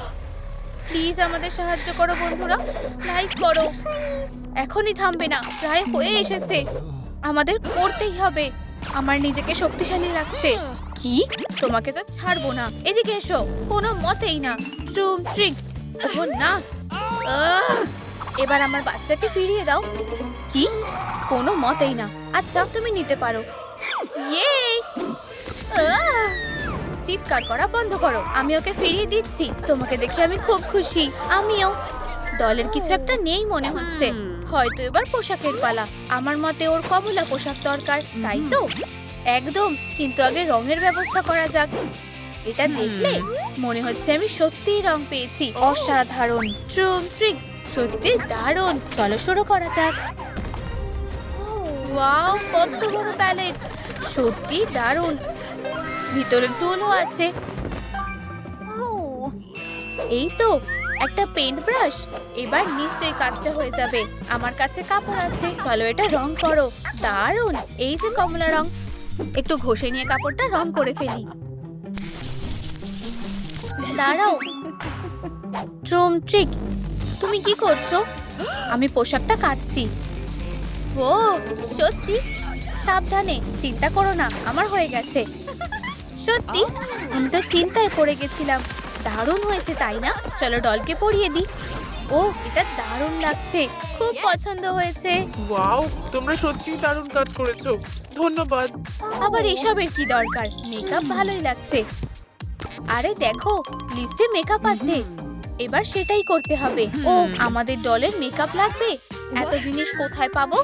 প্লিজ আমাদের সাহায্য করো বন্ধুরা, লাইক করো। এখনই থামবে না, প্রায় হয়ে এসেছে। আমাদের করতেই হবে। আমার নিজেকে শক্তিশালী লাগছে। কি? তোমাকে তো ছাড়বো না। এদিকে এসো। কোনো মতেই না। ট্রুম ট্রিক। ও না, এবার আমার বাচ্চাকে ফিরিয়ে দাও। কি? কোনো মতেই না। আচ্ছা, তুমি নিতে পারো। ইয়ে! চিৎকার করা বন্ধ করো। আমি ওকে ফিরিয়ে দিচ্ছি। তোমাকে দেখে আমি খুব খুশি। আমিও। দলের কিছু একটা নেই মনে হচ্ছে। হয়তো এবার পোশাকের পালা। আমার মতে ওর কমলা পোশাক দরকার, তাই তো? একদম, কিন্তু আগে রঙের ব্যবস্থা করা যাক। এটা দেখলে মনে হচ্ছে আমি সত্যিই রং পেয়েছি। অসাধারণ। ট্রুম ট্রিক, সত্যি দারুণ। চলো শুরু করা যাক। ওয়াও, কত বড় প্যালেট! সত্যি দারুণ। ভিতরে টুলও আছে। এই তো, একটা পেইন্ট ব্রাশ। এবার নিশ্চয়ই কাজটা হয়ে যাবে। আমার কাছে কাপড় আছে, চলো এটা রং করো। দারুণ, এই যে কমলা রং। একটু ঘষে নিয়ে কাপড়টা রং করে ফেলি। দাঁড়াও। ট্রুম ট্রিক, তুমি কি করছো? আমি পোশাকটা কাটছি। ও, সত্যি? সাবধানে, চিন্তা করো না, আমার হয়ে গেছে। সত্যি আমি তো চিন্তায় পড়ে গেছিলাম। দারুণ হয়েছে তাই না? চলো ডলকে পরিয়ে দিই। ও এটা দারুণ লাগছে, খুব পছন্দ হয়েছে। ওয়াও, তোমরা সত্যিই দারুণ কাজ করেছো, ধন্যবাদ। আবার এসবের কি দরকার, মেকআপ ভালোই লাগছে। আরে দেখো লিস্টে মেকআপ আছে, এবার সেটাই করতে হবে। ও আমাদের ডলের মেকআপ লাগবে, এত জিনিস কোথায় পাবো?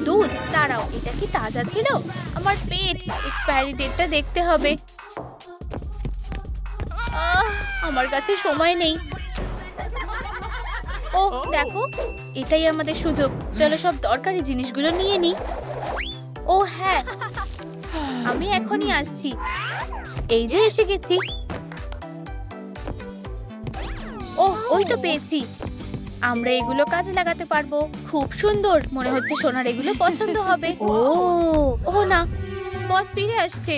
দুধ, দাঁড়াও এটা কি তাজা ছিল? আমার পেট, এক্সপায়ারি ডেটটা দেখতে হবে। আমার কাছে সময় নেই। ও দেখো, এটাই আমাদের সুযোগ। চলো সব দরকারি জিনিসগুলো নিয়ে নিই। ও হ্যাঁ, আমি এখনই আসছি। এই যে এসে গেছি। ও ওই তো পেয়েছি। আমরা এগুলো কাজে লাগাতে পারবো। খুব সুন্দর, মনে হচ্ছে সোনার এগুলো পছন্দ হবে। ও ও না, বস ফিরে আসছে।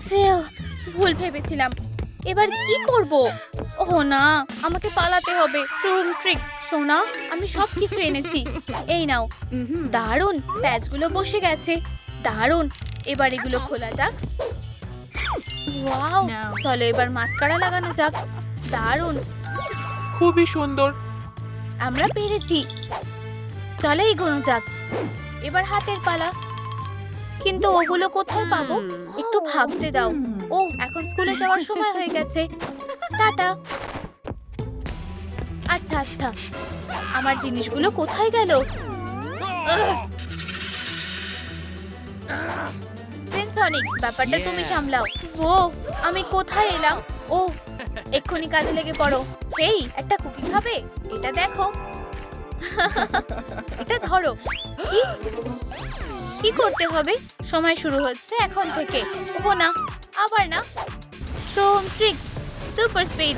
ফেউ, ভুল ভেবেছিলাম। এবার কি করব? ও না, আমাকে পালাতে হবে। ট্রুম ট্রিক সোনা, আমি সবকিছু এনেছি। এই নাও। দারুণ, প্যাচগুলো বসে গেছে। দারুণ, এবার এগুলো খোলা যাক। ওয়াও, চলো এবার মাস্কারা লাগানো যাক। দারুণ, খুবই সুন্দর। আমরা পেরেছি। চলে এগোনো যাক। এবার হাতের পালা। কিন্তু ওগুলো কোথায় পাবো? একটু ভাবতে দাও। ও এখন স্কুলে যাওয়ার সময় হয়ে গেছে। টাটা। আচ্ছা আচ্ছা, আমার জিনিসগুলো কোথায় গেল? সেনসনিক, ব্যাপারটা তুমি সামলাও। ও আমি কোথায় এলাম? ও এক্ষুনি কাজে লেগে পড়ো। এই একটা কুকি খাবে? এটা দেখো। এটা ধরো। কি কি করতে হবে? সময় শুরু হচ্ছে এখন থেকে। ও না, আবার না। ট্রুম ট্রিক, সুপার স্পিড।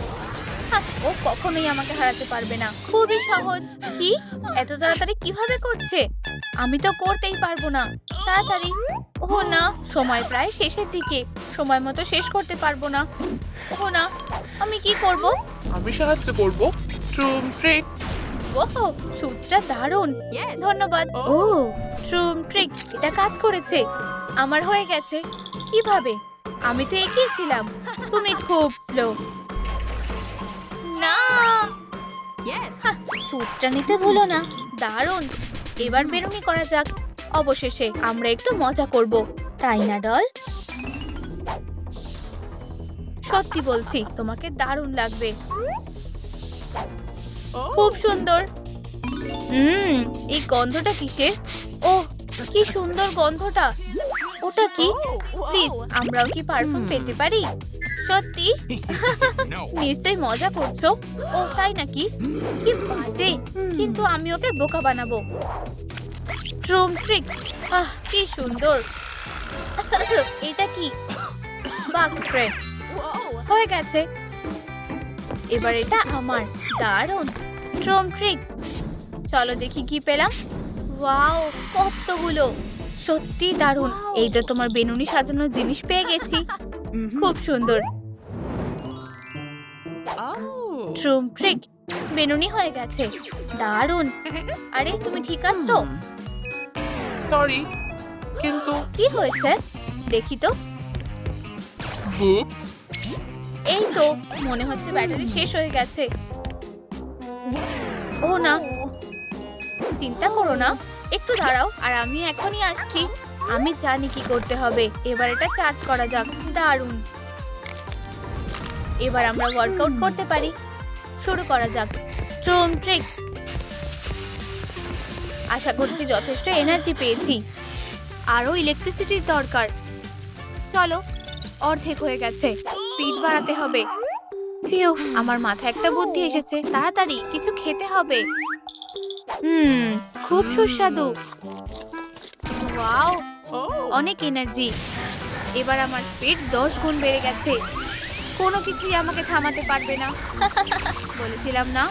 ও কখনোই আমাকে হারাতে পারবে না। খুবই সহজ। কি এত তাড়াতাড়ি কিভাবে করছে? আমি তো করতেই পারবো না। তাড়াতাড়ি। ও না, সময় প্রায় শেষের দিকে। সময় মতো শেষ করতে পারবো না। ও না, আমি কি করব? আমি সাহায্য করব। ট্রুম ট্রিক। ওহো, সুচটা দারুণ। ধন্যবাদ। ও ট্রুম ট্রিক, এটা কাজ করেছে। আমার হয়ে গেছে। কিভাবে? আমি তো এগিয়েছিলাম। তুমি খুব স্লো। না, সুচটা নিতে ভুলো না। দারুণ, এবার বেরুনি করা যাক। অবশেষে আমরা একটু মজা করব, তাই না ডল? সত্যি বলছি, তোমাকে দারুণ লাগবে। খুব সুন্দর। এই গন্ধটা কিসের? ওহ কি সুন্দর গন্ধটা। ওটা কি? প্লিজ আমরাও কি পারফিউম পেতে পারি? সত্যি? নিশ্চয়ই মজা করছো। ও তাই নাকি? কি বাজে, কিন্তু আমি ওকে বোকা বানাবো। ট্রুম ট্রিক, কি সুন্দর। এটা কি? Bug spray. হয়ে গেছে। এবার এটা আমার। দারুণ। ট্রুম ট্রিক, চলো দেখি কি পেলাম। ওয়াও, কতগুলো। সত্যি দারুণ। এই তো তোমার বেনুনি সাজানোর জিনিস পেয়ে গেছি। খুব সুন্দর। ট্রুম ট্রিক, বেনুনি হয়ে গেছে। দারুণ। আরে তুমি ঠিক আছো? সরি, কিন্তু কি হয়েছে দেখি তো। বুপস। এই তো, মনে হচ্ছে ব্যাটারি শেষ হয়ে গেছে। ও না, চিন্তা করো না, একটু দাঁড়াও আর আমি এখনই আসছি। আমি জানি কি করতে হবে। এবার এটা চার্জ করা যাক। দারুণ। এবার আমরা ওয়ার্কআউট করতে পারি। শুরু করা যাক। ট্রুম ট্রিক। আশা করছি যথেষ্ট এনার্জি পেয়েছি। আরো ইলেকট্রিসিটির দরকার। চলো, অর্ধেক হয়ে গেছে। স্পিড বাড়াতে হবে। ফিউ, আমার মাথায় একটা বুদ্ধি এসেছে। তাড়াতাড়ি কিছু খেতে হবে। খুব সুস্বাদু। ওয়াও, অনেক এনার্জি। এবার আমার স্পিড 10 গুণ বেড়ে গেছে। কোনো কিছুই আমাকে থামাতে পারবে না। বলেছিলাম না?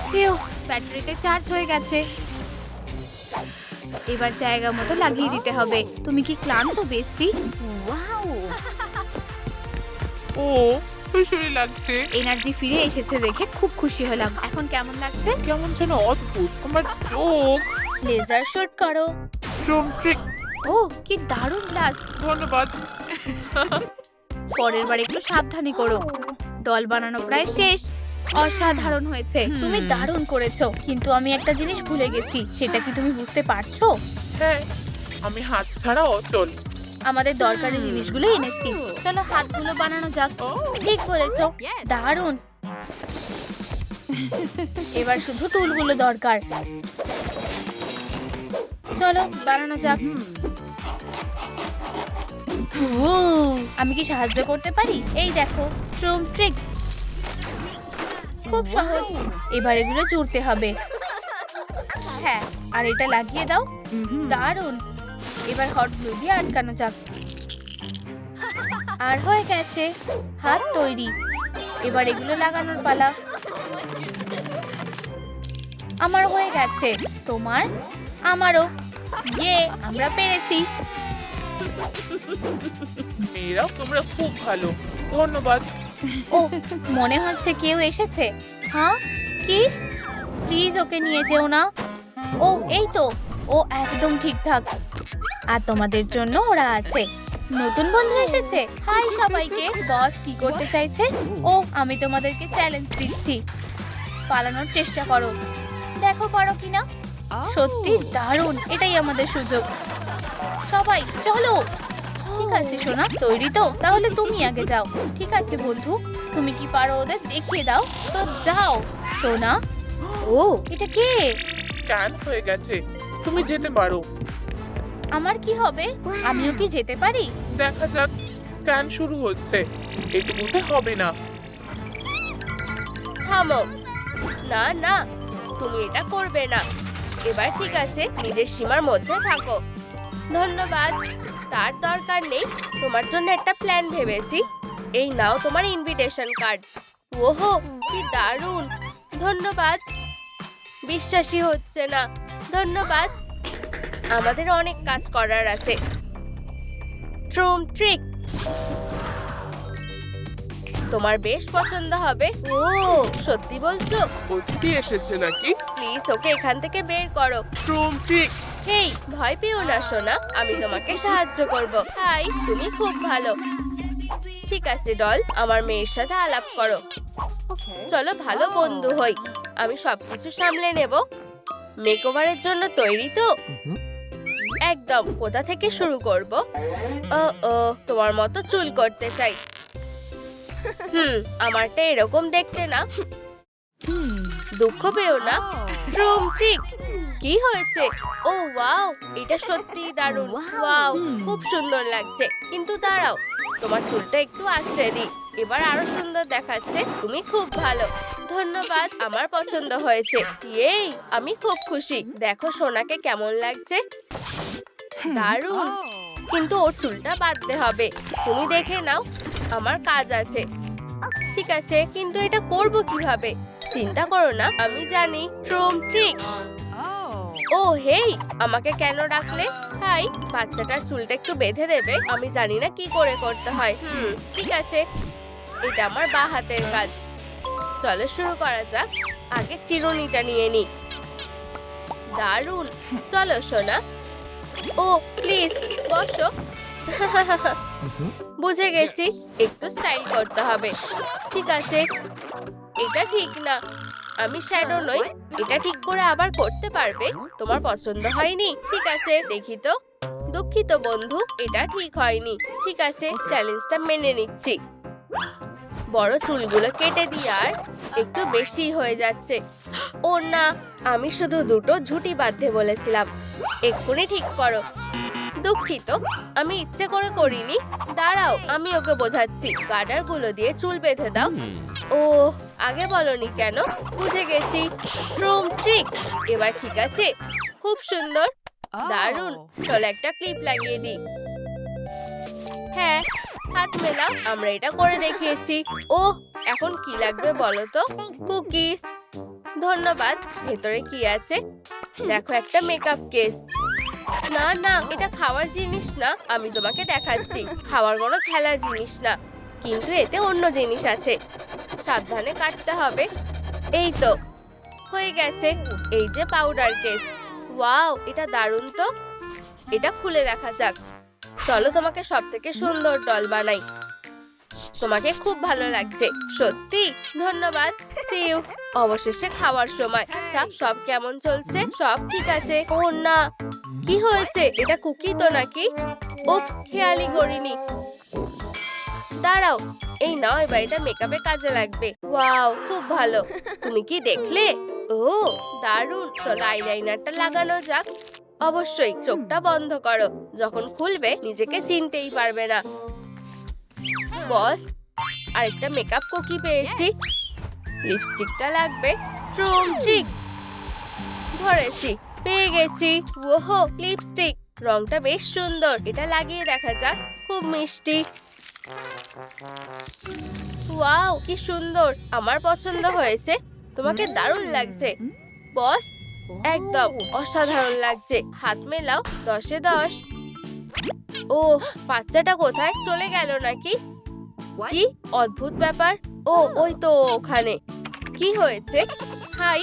ফিউ, ব্যাটারিতে চার্জ হয়ে গেছে। এবার জায়গা মতো লাগিয়ে দিতে হবে। তুমি কি ক্লান্ত বেস্টি? ওয়াও, ও খুশি লাগছে। এনার্জি ফিরে এসেছে দেখে খুব খুশি হলাম। এখন কেমন লাগছে? কেমন যেন অদ্ভুত। আমার চোখ। লেজার শুট করো। ট্রুম ট্রিক। ও কি দারুণ ব্লাস্ট। ধন্যবাদ। পরের বার একটু সাবধানে করো। ডল বানানো প্রায় শেষ। অসাধারণ হয়েছে, তুমি দারুণ করেছো। কিন্তু আমি একটা জিনিস ভুলে গেছি, সেটা কি তুমি বুঝতে পারছো? হ্যাঁ, আমি হাত ছাড়া অচল। আমাদের দরকারি জিনিসগুলো এনেছি, চলো হাতগুলো বানানো যাক। ঠিক বলেছো, দারুণ। এবার শুধু টুলগুলো দরকার। চলো বানানো যাক। আমি কি সাহায্য করতে পারি? এই দেখো, ট্রুম ট্রিক। খুব সহজ। এবার এগুলো জুড়তে হবে। হ্যাঁ, আর এটা লাগিয়ে দাও। দারুণ। এবার হট গ্লু দিয়ে আটকানো যাক। আর হয়ে গেছে, হাত তৈরি। এবার এগুলো লাগানোর পালা। আমার হয়ে গেছে, তোমার? আমারও। ইয়ে, আমরা পেরেছি। মেয়েরা তোমরা খুব ভালো, ধন্যবাদ। ও, মনে হচ্ছে কেউ এসেছে। হ্যাঁ, কি? প্লিজ ওকে নিয়ে যেও না। ও, এই তো, ও একদম ঠিকঠাক। আর তোমাদের জন্য ওরা আছে। নতুন বন্ধু এসেছে। হাই সবাইকে। বস কি করতে চাইছে? ও, আমি তোমাদেরকে চ্যালেঞ্জ দিচ্ছি। পালানোর চেষ্টা করো, দেখো পারো কিনা। সত্যি দারুণ, এটাই আমাদের সুযোগ। সবাই চলো। ঠিক আছে সোনা, তৈরি তো? তাহলে তুমি আগে যাও। ঠিক আছে বন্ধু, তুমি কি পারো ওদের দেখিয়ে দাও তো। যাও সোনা। ও, এটা কে? ক্যান হয়ে গেছে, তুমি যেতে পারো। আমার কি হবে? আমিও কি যেতে পারি? দেখা যাক। ক্যান শুরু হচ্ছে, এটুকুতে হবে না। থামো। না না, তুমি এটা করবে না। এবার ঠিক আছে, নিজের সীমার মধ্যে থাকো। ধন্যবাদ, তার দরকার নেই। তোমার জন্য একটা প্ল্যান ভেবেছি। এই নাও তোমার ইনভিটেশন কার্ড। ওহো, কি দারুণ। ধন্যবাদ। বিশ্বাসই হচ্ছে না। ধন্যবাদ। আমাদের অনেক কাজ করার আছে। ট্রুম ট্রিক তোমার বেশ পছন্দ হবে। ও, সত্যি বলছো? অতিথি এসেছে নাকি? প্লিজ ওকে এখান থেকে বের করো। ট্রুম ট্রিক। হেই, ভয় পেও না সোনা, আমি তোমাকে সাহায্য করব। হাই, তুমি খুব ভালো। ঠিক আছে ডল, আমার মেয়ের সাথে আলাপ করো। চলো ভালো বন্ধু হই। আমি সবকিছু সামলে নেব। মেকওভারের জন্য তৈরি তো? একদম। কোথা থেকে শুরু করব? ও ও, তোমার মতো চুল করতে চাই। আমারটা এরকম দেখতে না। দুঃখ পেও না। ট্রুম ট্রিক। কি হয়েছে? ও ওয়াও, এটা সত্যিই দারুণ। ওয়াও, খুব সুন্দর লাগছে। কিন্তু দাঁড়াও, তোমার চুলটা একটু আঁচড়ে দিই। এবার আরো সুন্দর দেখাচ্ছে। তুমি খুব ভালো। ধন্যবাদ, আমার পছন্দ হয়েছে। এই, আমি খুব খুশি। দেখো সোনাকে কেমন লাগছে। দারুণ। কিন্তু ওর চুলটা বাঁধতে হবে। তুমি দেখে নাও, আমার কাজ আছে। ঠিক আছে, কিন্তু এটা করব কিভাবে? চিন্তা করো না, আমি জানি। ট্রুম ট্রিক। ও হেই, আমাকে কেন ডাকলে? হাই, বাচ্চাটার চুলটা একটু বেঁধে দেবে? আমি জানি না কি করে করতে হয়। ঠিক আছে, এটা আমার বাঁ হাতের কাজ। চলো শুরু করা যাক। আগে চিরুনিটা নিয়ে নি। দারুণ। চলো সোনা। ও প্লিজ বসো। বুঝে গেছি, একটু স্টাইল করতে হবে। ঠিক আছে, এটা ঠিক না। আমি শ্যাডো নই। এটা ঠিক করে আবার করতে পারবে? তোমার পছন্দ হয়নি? ঠিক আছে, দেখি তো। দুঃখিত বন্ধু, এটা ঠিক হয়নি। ঠিক আছে, চ্যালেঞ্জটা মেনে নিচ্ছি। বড় চুলগুলো কেটে দিয়ে আর একটু বেশি হয়ে যাচ্ছে। ও না, আমি শুধু দুটো ঝুঁটি বাঁধতে বলেছিলাম। এক্ষুনি ঠিক করো। দুঃখিত, আমি ইচ্ছে করে করিনি। দাঁড়াও, আমি ওকে বোঝাচ্ছি। গার্ডারগুলো দিয়ে চুল বেঁধে দাও। ও, আগে বলনি কেন? বুঝে গেছি। ট্রুম ট্রিক। এবার ঠিক আছে, খুব সুন্দর। দারুণ। চলো একটা ক্লিপ লাগিয়ে দিই। হ্যাঁ, হাত মেলাও। আমরা এটা করে দেখিয়েছি। ও, এখন কি লাগবে বলো তো? কুকিজ। ধন্যবাদ। ভেতরে কি আছে? দেখো, একটা মেকআপ কেস। না না, এটা খাওয়ার জিনিস না। আমি তোমাকে দেখাচ্ছি। খাওয়ার কোনো খেলার জিনিস না, কিন্তু এতে অন্য জিনিস আছে। সাবধানে কাটতে হবে। এই তো হয়ে গেছে। এই যে পাউডার কেস। ওয়াও, এটা দারুণ তো। এটা খুলে দেখা যাক। চলো তোমাকে সব থেকে সুন্দর ডল বানাই। তোমাকে খুব ভালো লাগছে সত্যি, ধন্যবাদ। পিউ, অবশেষে খাওয়ার সময়। আচ্ছা, সব কেমন চলছে? সব ঠিক আছে। ও না, কি হয়েছে? এটা কুকি তো নাকি? উপস, খেয়ালই করিনি। দাঁড়াও, এই নাও, এবার এটা মেকআপে কাজে লাগবে। ওয়াও, খুব ভালো। তুমি কি দেখলে? ও দারুণ। চলো আইলাইনারটা লাগানো যাক। অবশ্যই চোখটা বন্ধ করো, যখন খুলবে নিজেকে চিনতেই পারবে না। বস, আরেকটা মেকআপ কুকি পেয়েছি। লিপস্টিকটা লাগবে। ট্রুম ট্রিক ধরেছি, পেয়ে গেছি। ওহো, লিপস্টিক, রংটা বেশ সুন্দর। এটা লাগিয়ে দেখা যাক। খুব মিষ্টি। ওয়াও, কি সুন্দর, আমার পছন্দ হয়েছে। তোমাকে দারুণ লাগছে বস, একদম অসাধারণ লাগছে। হাত মেলাও, 10-এ 10। ও, বাচ্চাটা কোথায় চলে গেল নাকি? কি অদ্ভুত ব্যাপার। ও, ওই তো ওখানে। কি হয়েছে? হাই,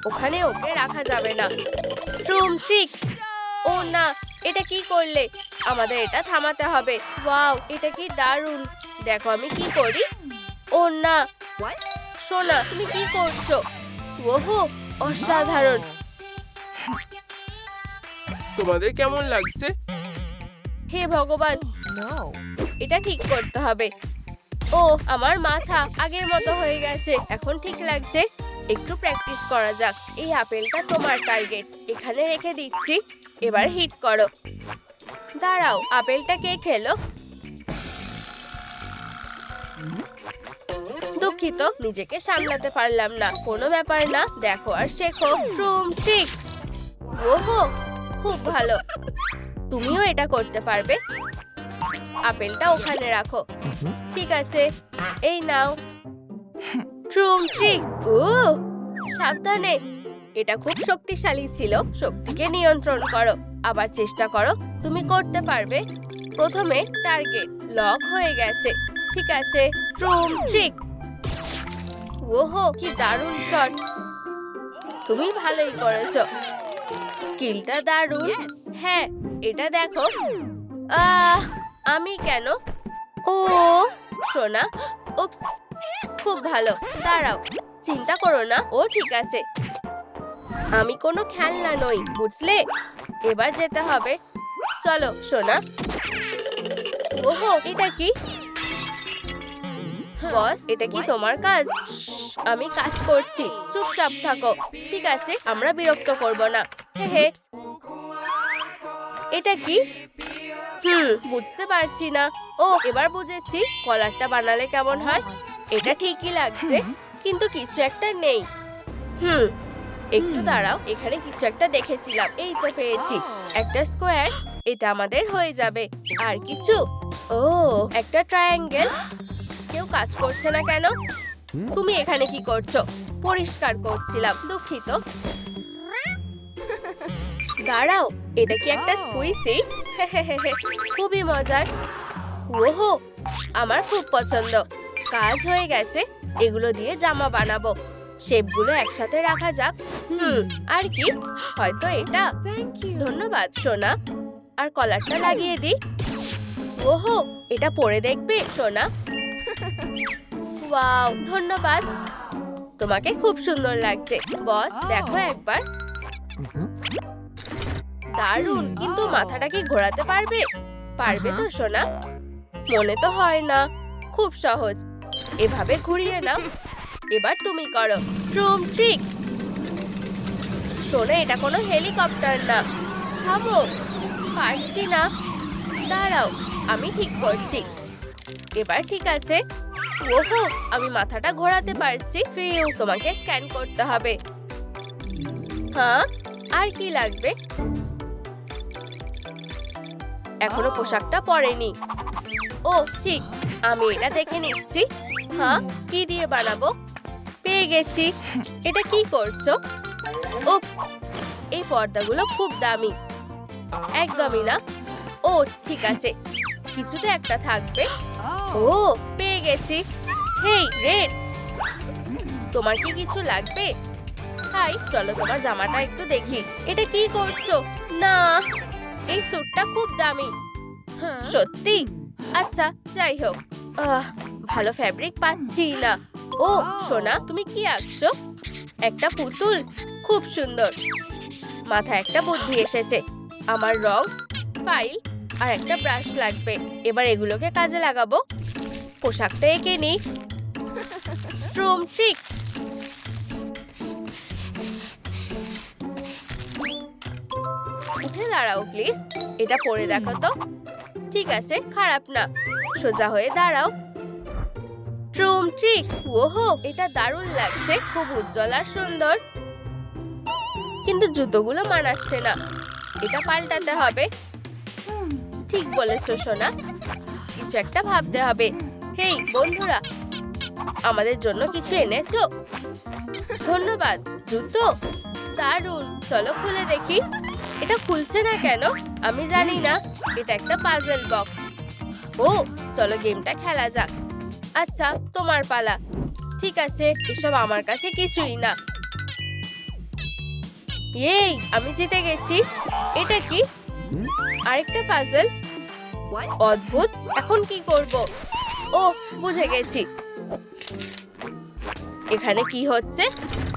ওখানে ওকে রাখা যাবে না। ট্রুম ট্রিক, ও না, এটা কি করলে? আমাদের এটা থামাতে হবে। ওয়াও, এটা কি দারুণ। দেখো আমি কি করি। ও না, সোনা, তুমি কি করছো? ওহো, অসাধারণ। তোমাদের কেমন লাগছে? হে ভগবান, এটা ঠিক করতে হবে। ও, আমার মাথা আগের মতো হয়ে গেছে। এখন ঠিক লাগছে। একটু প্র্যাকটিস করা যাক। এই আপেলটা তোমার টার্গেট, এখানে রেখে দিচ্ছি। এবার হিট করো। দাঁড়াও, আপেলটা কে খেলো? দুঃখিত, নিজেকে সামলাতে পারলাম না। কোনো ব্যাপার না, দেখো আর শেখো। ট্রুম ট্রিক। ওহো, খুব ভালো। তুমিও এটা করতে পারবে। আপেলটা ওখানে রাখো। ঠিক আছে, এই নাও। ট্রুম ট্রিক। ও, সাবধানে। এটা খুব শক্তিশালী ছিল। শক্তিকে নিয়ন্ত্রণ করো। আবার চেষ্টা করো, তুমি করতে পারবে। প্রথমে টার্গেট লক হয়ে গেছে। ঠিক আছে, ট্রুম ট্রিক। ওহো, কি দারুণ শট। তুমি ভালোই করেছো। স্কিলটা দারুণ। হ্যাঁ, এটা দেখো। আমি কেন? ও সোনা, উপস, খুব ভালো। দাঁড়াও, চিন্তা করো না, ও ঠিক আছে। আমি কোনো খেলনা নই, বুঝলে? এবার যেতে হবে। চলো সোনা। ওহো, এটা কি? বস, এটা কি তোমার কাজ? আমি কাজ করছি, চুপচাপ থাকো। ঠিক আছে, আমরা বিরক্ত করব না। হে হে। এটা কি? বুঝতে পারছি না। ও, এবার বুঝেছি। কলারটা বানালে কেমন হয়? এটা ঠিকই লাগছে, কিন্তু কিছু একটা নেই। একটু দাঁড়াও, এখানে কিছু একটা দেখেছিলাম। এই তো পেয়েছি, একটা স্কোয়ার। এটা আমাদের হয়ে যাবে। আর কিছু? ও, একটা ট্রায়াঙ্গেল। কেউ কাজ করছে না কেন? তুমি এখানে কি করছো? পরিষ্কার করছিলাম, দুঃখিত। দাঁড়াও, এটা কি একটা স্কুইসি? খুবই মজার। ওহো, আমার খুব পছন্দ। কাজ হয়ে গেছে। এগুলো দিয়ে জামা বানাবো। শেপগুলো একসাথে রাখা যাক। আর কি? হয়তো এটা। ধন্যবাদ সোনা। আর কলারটা লাগিয়ে দিই। ওহো, এটা পরে দেখবে সোনা? ওয়াও, ধন্যবাদ। তোমাকে খুব সুন্দর লাগছে বস, দেখো একবার। দারুণ, কিন্তু মাথাটা কি ঘোরাতে পারবে? পারবে তো সোনা? মনে তো হয় না। খুব সহজ, এভাবে ঘুরিয়ে নাও। এবার তুমি করো। ট্রুম ট্রিক। সোনা, এটা কোনো হেলিকপ্টার না। থামো, পারছি না। দাঁড়াও, আমি ঠিক করছি। এবার ঠিক আছে। ওহো, আমি মাথাটা ঘোরাতে পারছি। ফিউ, তোমাকে স্ক্যান করতে হবে। হ্যাঁ, আর কি লাগবে? এখনো পোশাকটা পরেনি। ও ঠিক, আমি এটা দেখে নিচ্ছি। হ্যাঁ, কি দিয়ে বানাবো? পেয়ে গেছি। এটা কি করছো? উপস, এই পর্দাগুলো খুব দামি। একদমই না। ও ঠিক আছে, কিছুতে একটা থাকবে। ও, পেয়ে গেছি। হেই রেড, তোমার কি কিছু লাগবে? হাই, চলো তোমার জামাটা একটু দেখি। এটা কি করছো? না, এই স্যুটটা খুব দামি। সত্যি? আচ্ছা যাই হোক, ভালো ফ্যাব্রিক পাচ্ছি না। ও সোনা, তুমি কি আঁকছো? একটা পুতুল? খুব সুন্দর। মাথায় একটা বুদ্ধি এসেছে। আমার রং, ফাইল আর একটা ব্রাশ লাগবে। এবার এগুলোকে কাজে লাগাবো। পোশাকটা এঁকে নিই। Room trick. উঠে দাঁড়াও প্লিজ। এটা পরে দেখো তো। ঠিক আছে, খারাপ না। সোজা হয়ে দাঁড়াও। Room trick. ওহো, এটা দারুণ লাগছে। খুব উজ্জ্বল আর সুন্দর। কিন্তু জুতোগুলো মানাচ্ছে না। এটা পাল্টাতে হবে। ঠিক বলেছো সোনা, কিছু একটা ভাবতে হবে। হেই বন্ধুরা, আমাদের জন্য কিছু এনেছো? ধন্যবাদ। জুতো দারুণ। চলো খুলে দেখি। এটা খুলছে না কেন? আমি জানি না। এটা একটা পাজল বক্স। ও, চলো গেমটা খেলা যাক। আচ্ছা, তোমার পালা। ঠিক আছে, এসব আমার কাছে কিছুই না। এই, আমি জিতে গেছি। এটা কি? আরেকটা পাজল? অদ্ভুত। এখন কি করব? ও, বুঝে গেছি। এখানে কি হচ্ছে?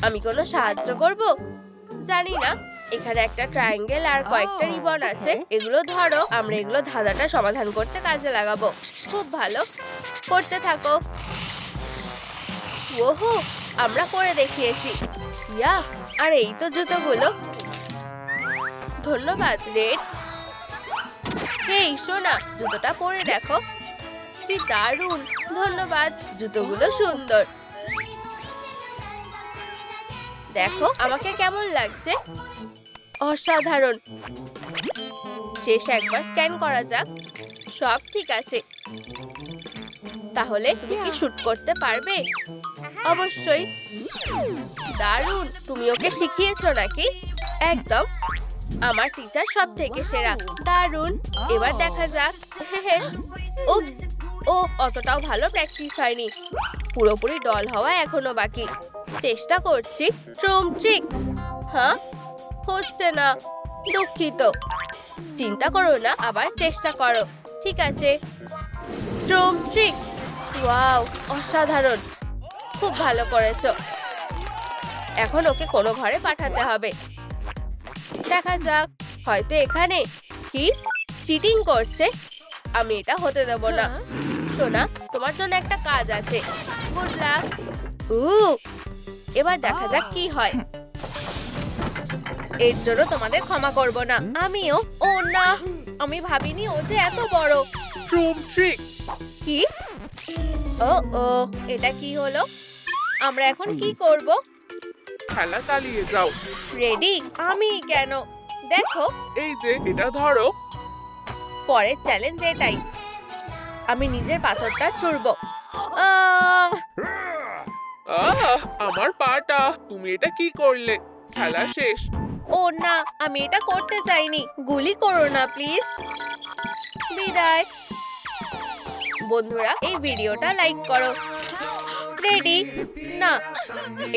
আমি কোনো সাহায্য করব? জানি না। এখানে একটা ট্রায়াঙ্গেল আর কয়েকটা রিবন আছে। এগুলো ধরো। আমরা এগুলো ধাঁধাটা সমাধান করতে কাজে লাগাবো। খুব ভালো, করতে থাকো। ওহো, আমরা করে দেখিয়েছি। ইয়া, আর এই তো জুতোগুলো। ধন্যবাদ রেড। হেই সোনা, জুতোটা পরে দেখো। কি দারুণ। ধন্যবাদ। জুতোগুলো সুন্দর। দেখো আমাকে কেমন লাগছে। অসাধারণ। শেষ একবার স্ক্যান করা যাক। সব ঠিক আছে। তাহলে তুমি কি শুট করতে পারবে? অবশ্যই। দারুণ। তুমি ওকে শিখিয়েছো নাকি? একদম। আমার টিচার সব থেকে সেরা। দারুণ। এবার দেখা যাক। উপস, ও অতটাও ভালো প্র্যাকটিস হয়নি। পুরোপুরি ডল হওয়া এখনো বাকি। চেষ্টা করছি। ট্রুম ট্রিক। হ্যাঁ, হচ্ছে না। দুঃখিত। চিন্তা করো না, আবার চেষ্টা করো। ঠিক আছে। ট্রুম ট্রিক। ওয়াও, অসাধারণ। খুব ভালো করেছো। এখন ওকে কোনো ঘরে পাঠাতে হবে। দেখা যাক। হয়তো এখানে। কি? চিটিং করছে? আমি এটা হতে দেব না। সোনা, তোমার জন্য একটা কাজ আছে। Good luck. এবার দেখা যাক কি হয়। এর জন্য তোমাদের ক্ষমা করব না। আমিও। ও না, আমি ভাবিনি ও যে এত বড়। Room trick. কি? ও ও, এটা কি হলো? আমরা এখন কি করব? খেলা চালিয়ে যাও। রেডি? আমি কেন? দেখো, এই যে এটা ধরো। পরের চ্যালেঞ্জ এটাই। আমি নিজের পাথরটা ছুড়ব। আমার পাটা। তুমি এটা কি করলে? খেলা শেষ। ও না, আমি এটা করতে চাইনি। গুলি করো না প্লিজ। বিদায়। বন্ধুরা, এই ভিডিওটা লাইক করো। রেডি? না,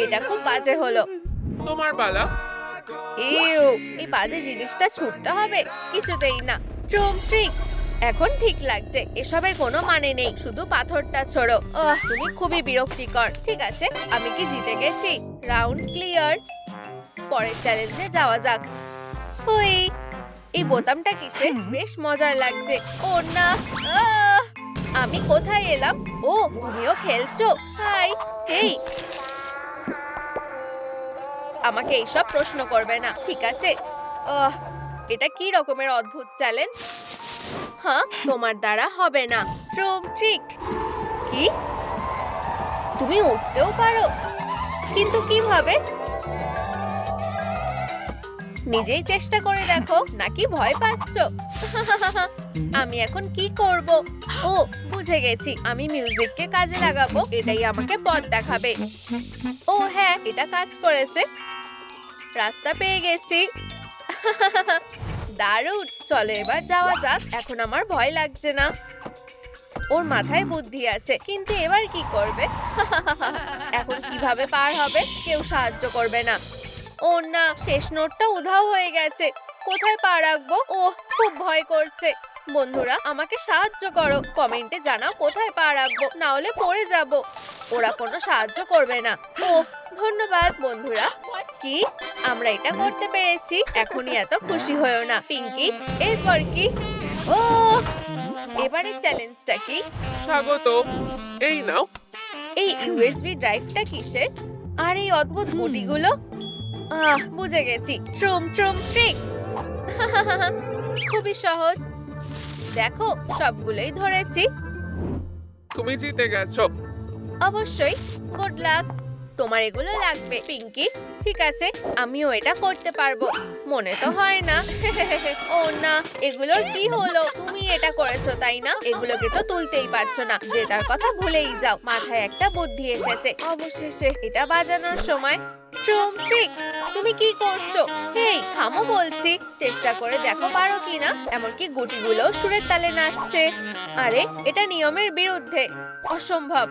এটা খুব বাজে হলো। তোমার পালা। ইউ, এই বাজে জিনিসটা ছুটতে হবে? কিছুতেই না। ট্রুম ট্রিক। এখন ঠিক লাগছে। এসবের কোনো মানে নেই। শুধু পাথরটা ছোড়ো। তুমি খুবই বিরক্তিকর। ঠিক আছে, আমি কি জিতে গেছি? Round clear. পরের চ্যালেঞ্জে যাওয়া যাক। ওই, এই বোতামটা কিসের? বেশ মজার লাগছে। ও না, আমি কোথায় এলাম? ও, তুমিও খেলছো? হাই। হেই, আমাকে এইসব প্রশ্ন করবে না, ঠিক আছে? এটা কি রকমের অদ্ভুত চ্যালেঞ্জ? হ্যাঁ, তোমার দ্বারা হবে না। ট্রুম ট্রিক। কি? তুমি উঠতেও পারো? কিন্তু কিভাবে? নিজেই চেষ্টা করে দেখো, নাকি ভয় পাচ্ছ? আমি এখন কি করব? ও, বুঝে গেছি। আমি মিউজিককে কাজে লাগাবো। এটাই আমাকে পথ দেখাবে। ও হ্যাঁ, এটা কাজ করেছে। রাস্তা পেয়ে গেছি। দারুণ। চলো এবার যাওয়া যাক। এখন আমার ভয় লাগছে না। ওর মাথায় বুদ্ধি আছে, কিন্তু এবার কি করবে? এখন কিভাবে পার হবে? কেউ সাহায্য করবে না। ও না, শেষ নোটটা উধাও হয়ে গেছে। কোথায় পা রাখবো? ওহ, খুব ভয় করছে। বন্ধুরা আমাকে সাহায্য করো, কমেন্টে জানাও কোথায় পা রাখবো, না হলে পড়ে যাব। ওরা কোনো সাহায্য করবে না। ওহ ধন্যবাদ বন্ধুরা। কি আমরা এটা করতে পেরেছি, এখনই এত খুশি হয়েও না। পিঙ্কি এরপর কি? ও এবারে চ্যালেঞ্জটা কি? স্বাগত। এই নাও। এই ইউএসবি ড্রাইভটা কিসের? আর এই অদ্ভুত গুটিগুলো? বুঝে গেছি, ট্রুম ট্রুম ট্রিক। খুবই সহজ, দেখো সবগুলোই ধরেছি। তুমি জিতে গেছো। অবশ্যই, গুড লাক। তোমার এগুলো লাগবে পিঙ্কি। ঠিক আছে, আমিও এটা করতে পারবো। মনে তো হয় না। ও না, এগুলোর কি হলো? তুমি এটা করেছো তাই না? এগুলোকে তো তুলতেই পারছো না, জেতার কথা ভুলেই যাও। মাথায় একটা বুদ্ধি এসেছে, অবশেষে এটা বাজানোর সময়। ট্রুম ট্রিক, তুমি কি করছো? হেই থামো বলছি, চেষ্টা করে দেখো পারো কিনা। এমনকি গুটিগুলো সুরের তালে নাচছে। আরে এটা নিয়মের বিরুদ্ধে, অসম্ভব।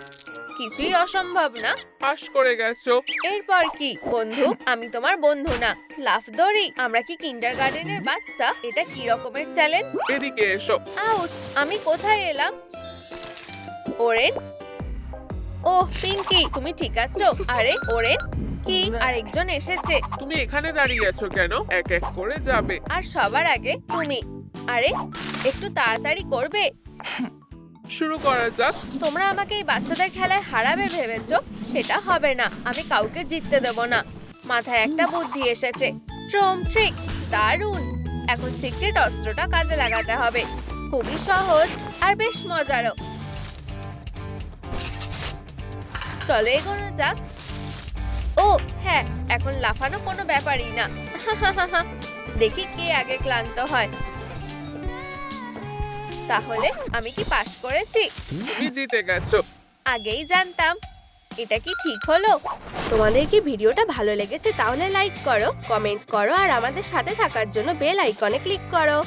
কিছুই অসম্ভব না। পাশ করে গেছো। এরপর কি বন্ধু? আমি তোমার বন্ধু না, লাফ দড়ি। আমরা কি কিন্ডারগার্টেনের বাচ্চা? এটা কি রকমের চ্যালেঞ্জ? এদিকে এসো। আউট! আমি কোথায় এলাম? ওরেন? ওহ পিঙ্কি, তুমি ঠিক আছো? আরে ওরেন, কি আরেকজন এসেছে? তুমি এখানে দাঁড়িয়ে আছো কেন? এক এক করে যাবে। আর সবার আগে তুমি। আরে একটু তাড়াতাড়ি করবে। শুরু করা যাক। তোমরা আমাকে এই বাচ্চাদের খেলায় হারাবে ভেবেছো? সেটা হবে না। আমি কাউকে জিততে দেব না। মাথায় একটা বুদ্ধি এসেছে, ট্রুম ট্রিক। দারুণ! এখন সিক্রেট অস্ত্রটা কাজে লাগাতে হবে। খুবই সহজ আর বেশ মজারও। চলো এগোনো যাক। ও হ্যাঁ, এখন লাফানো কোনো ব্যাপারই না। দেখি কে আগে ক্লান্ত হয়। তাহলে আমি কি পাস করেছি? তুমি জিতে গেছো। আগেই জানতাম। এটা কি ঠিক হলো? তোমাদের কি ভিডিওটা ভালো লেগেছে? তাহলে লাইক করো, কমেন্ট করো আর আমাদের সাথে থাকার জন্য বেল আইকনে ক্লিক করো।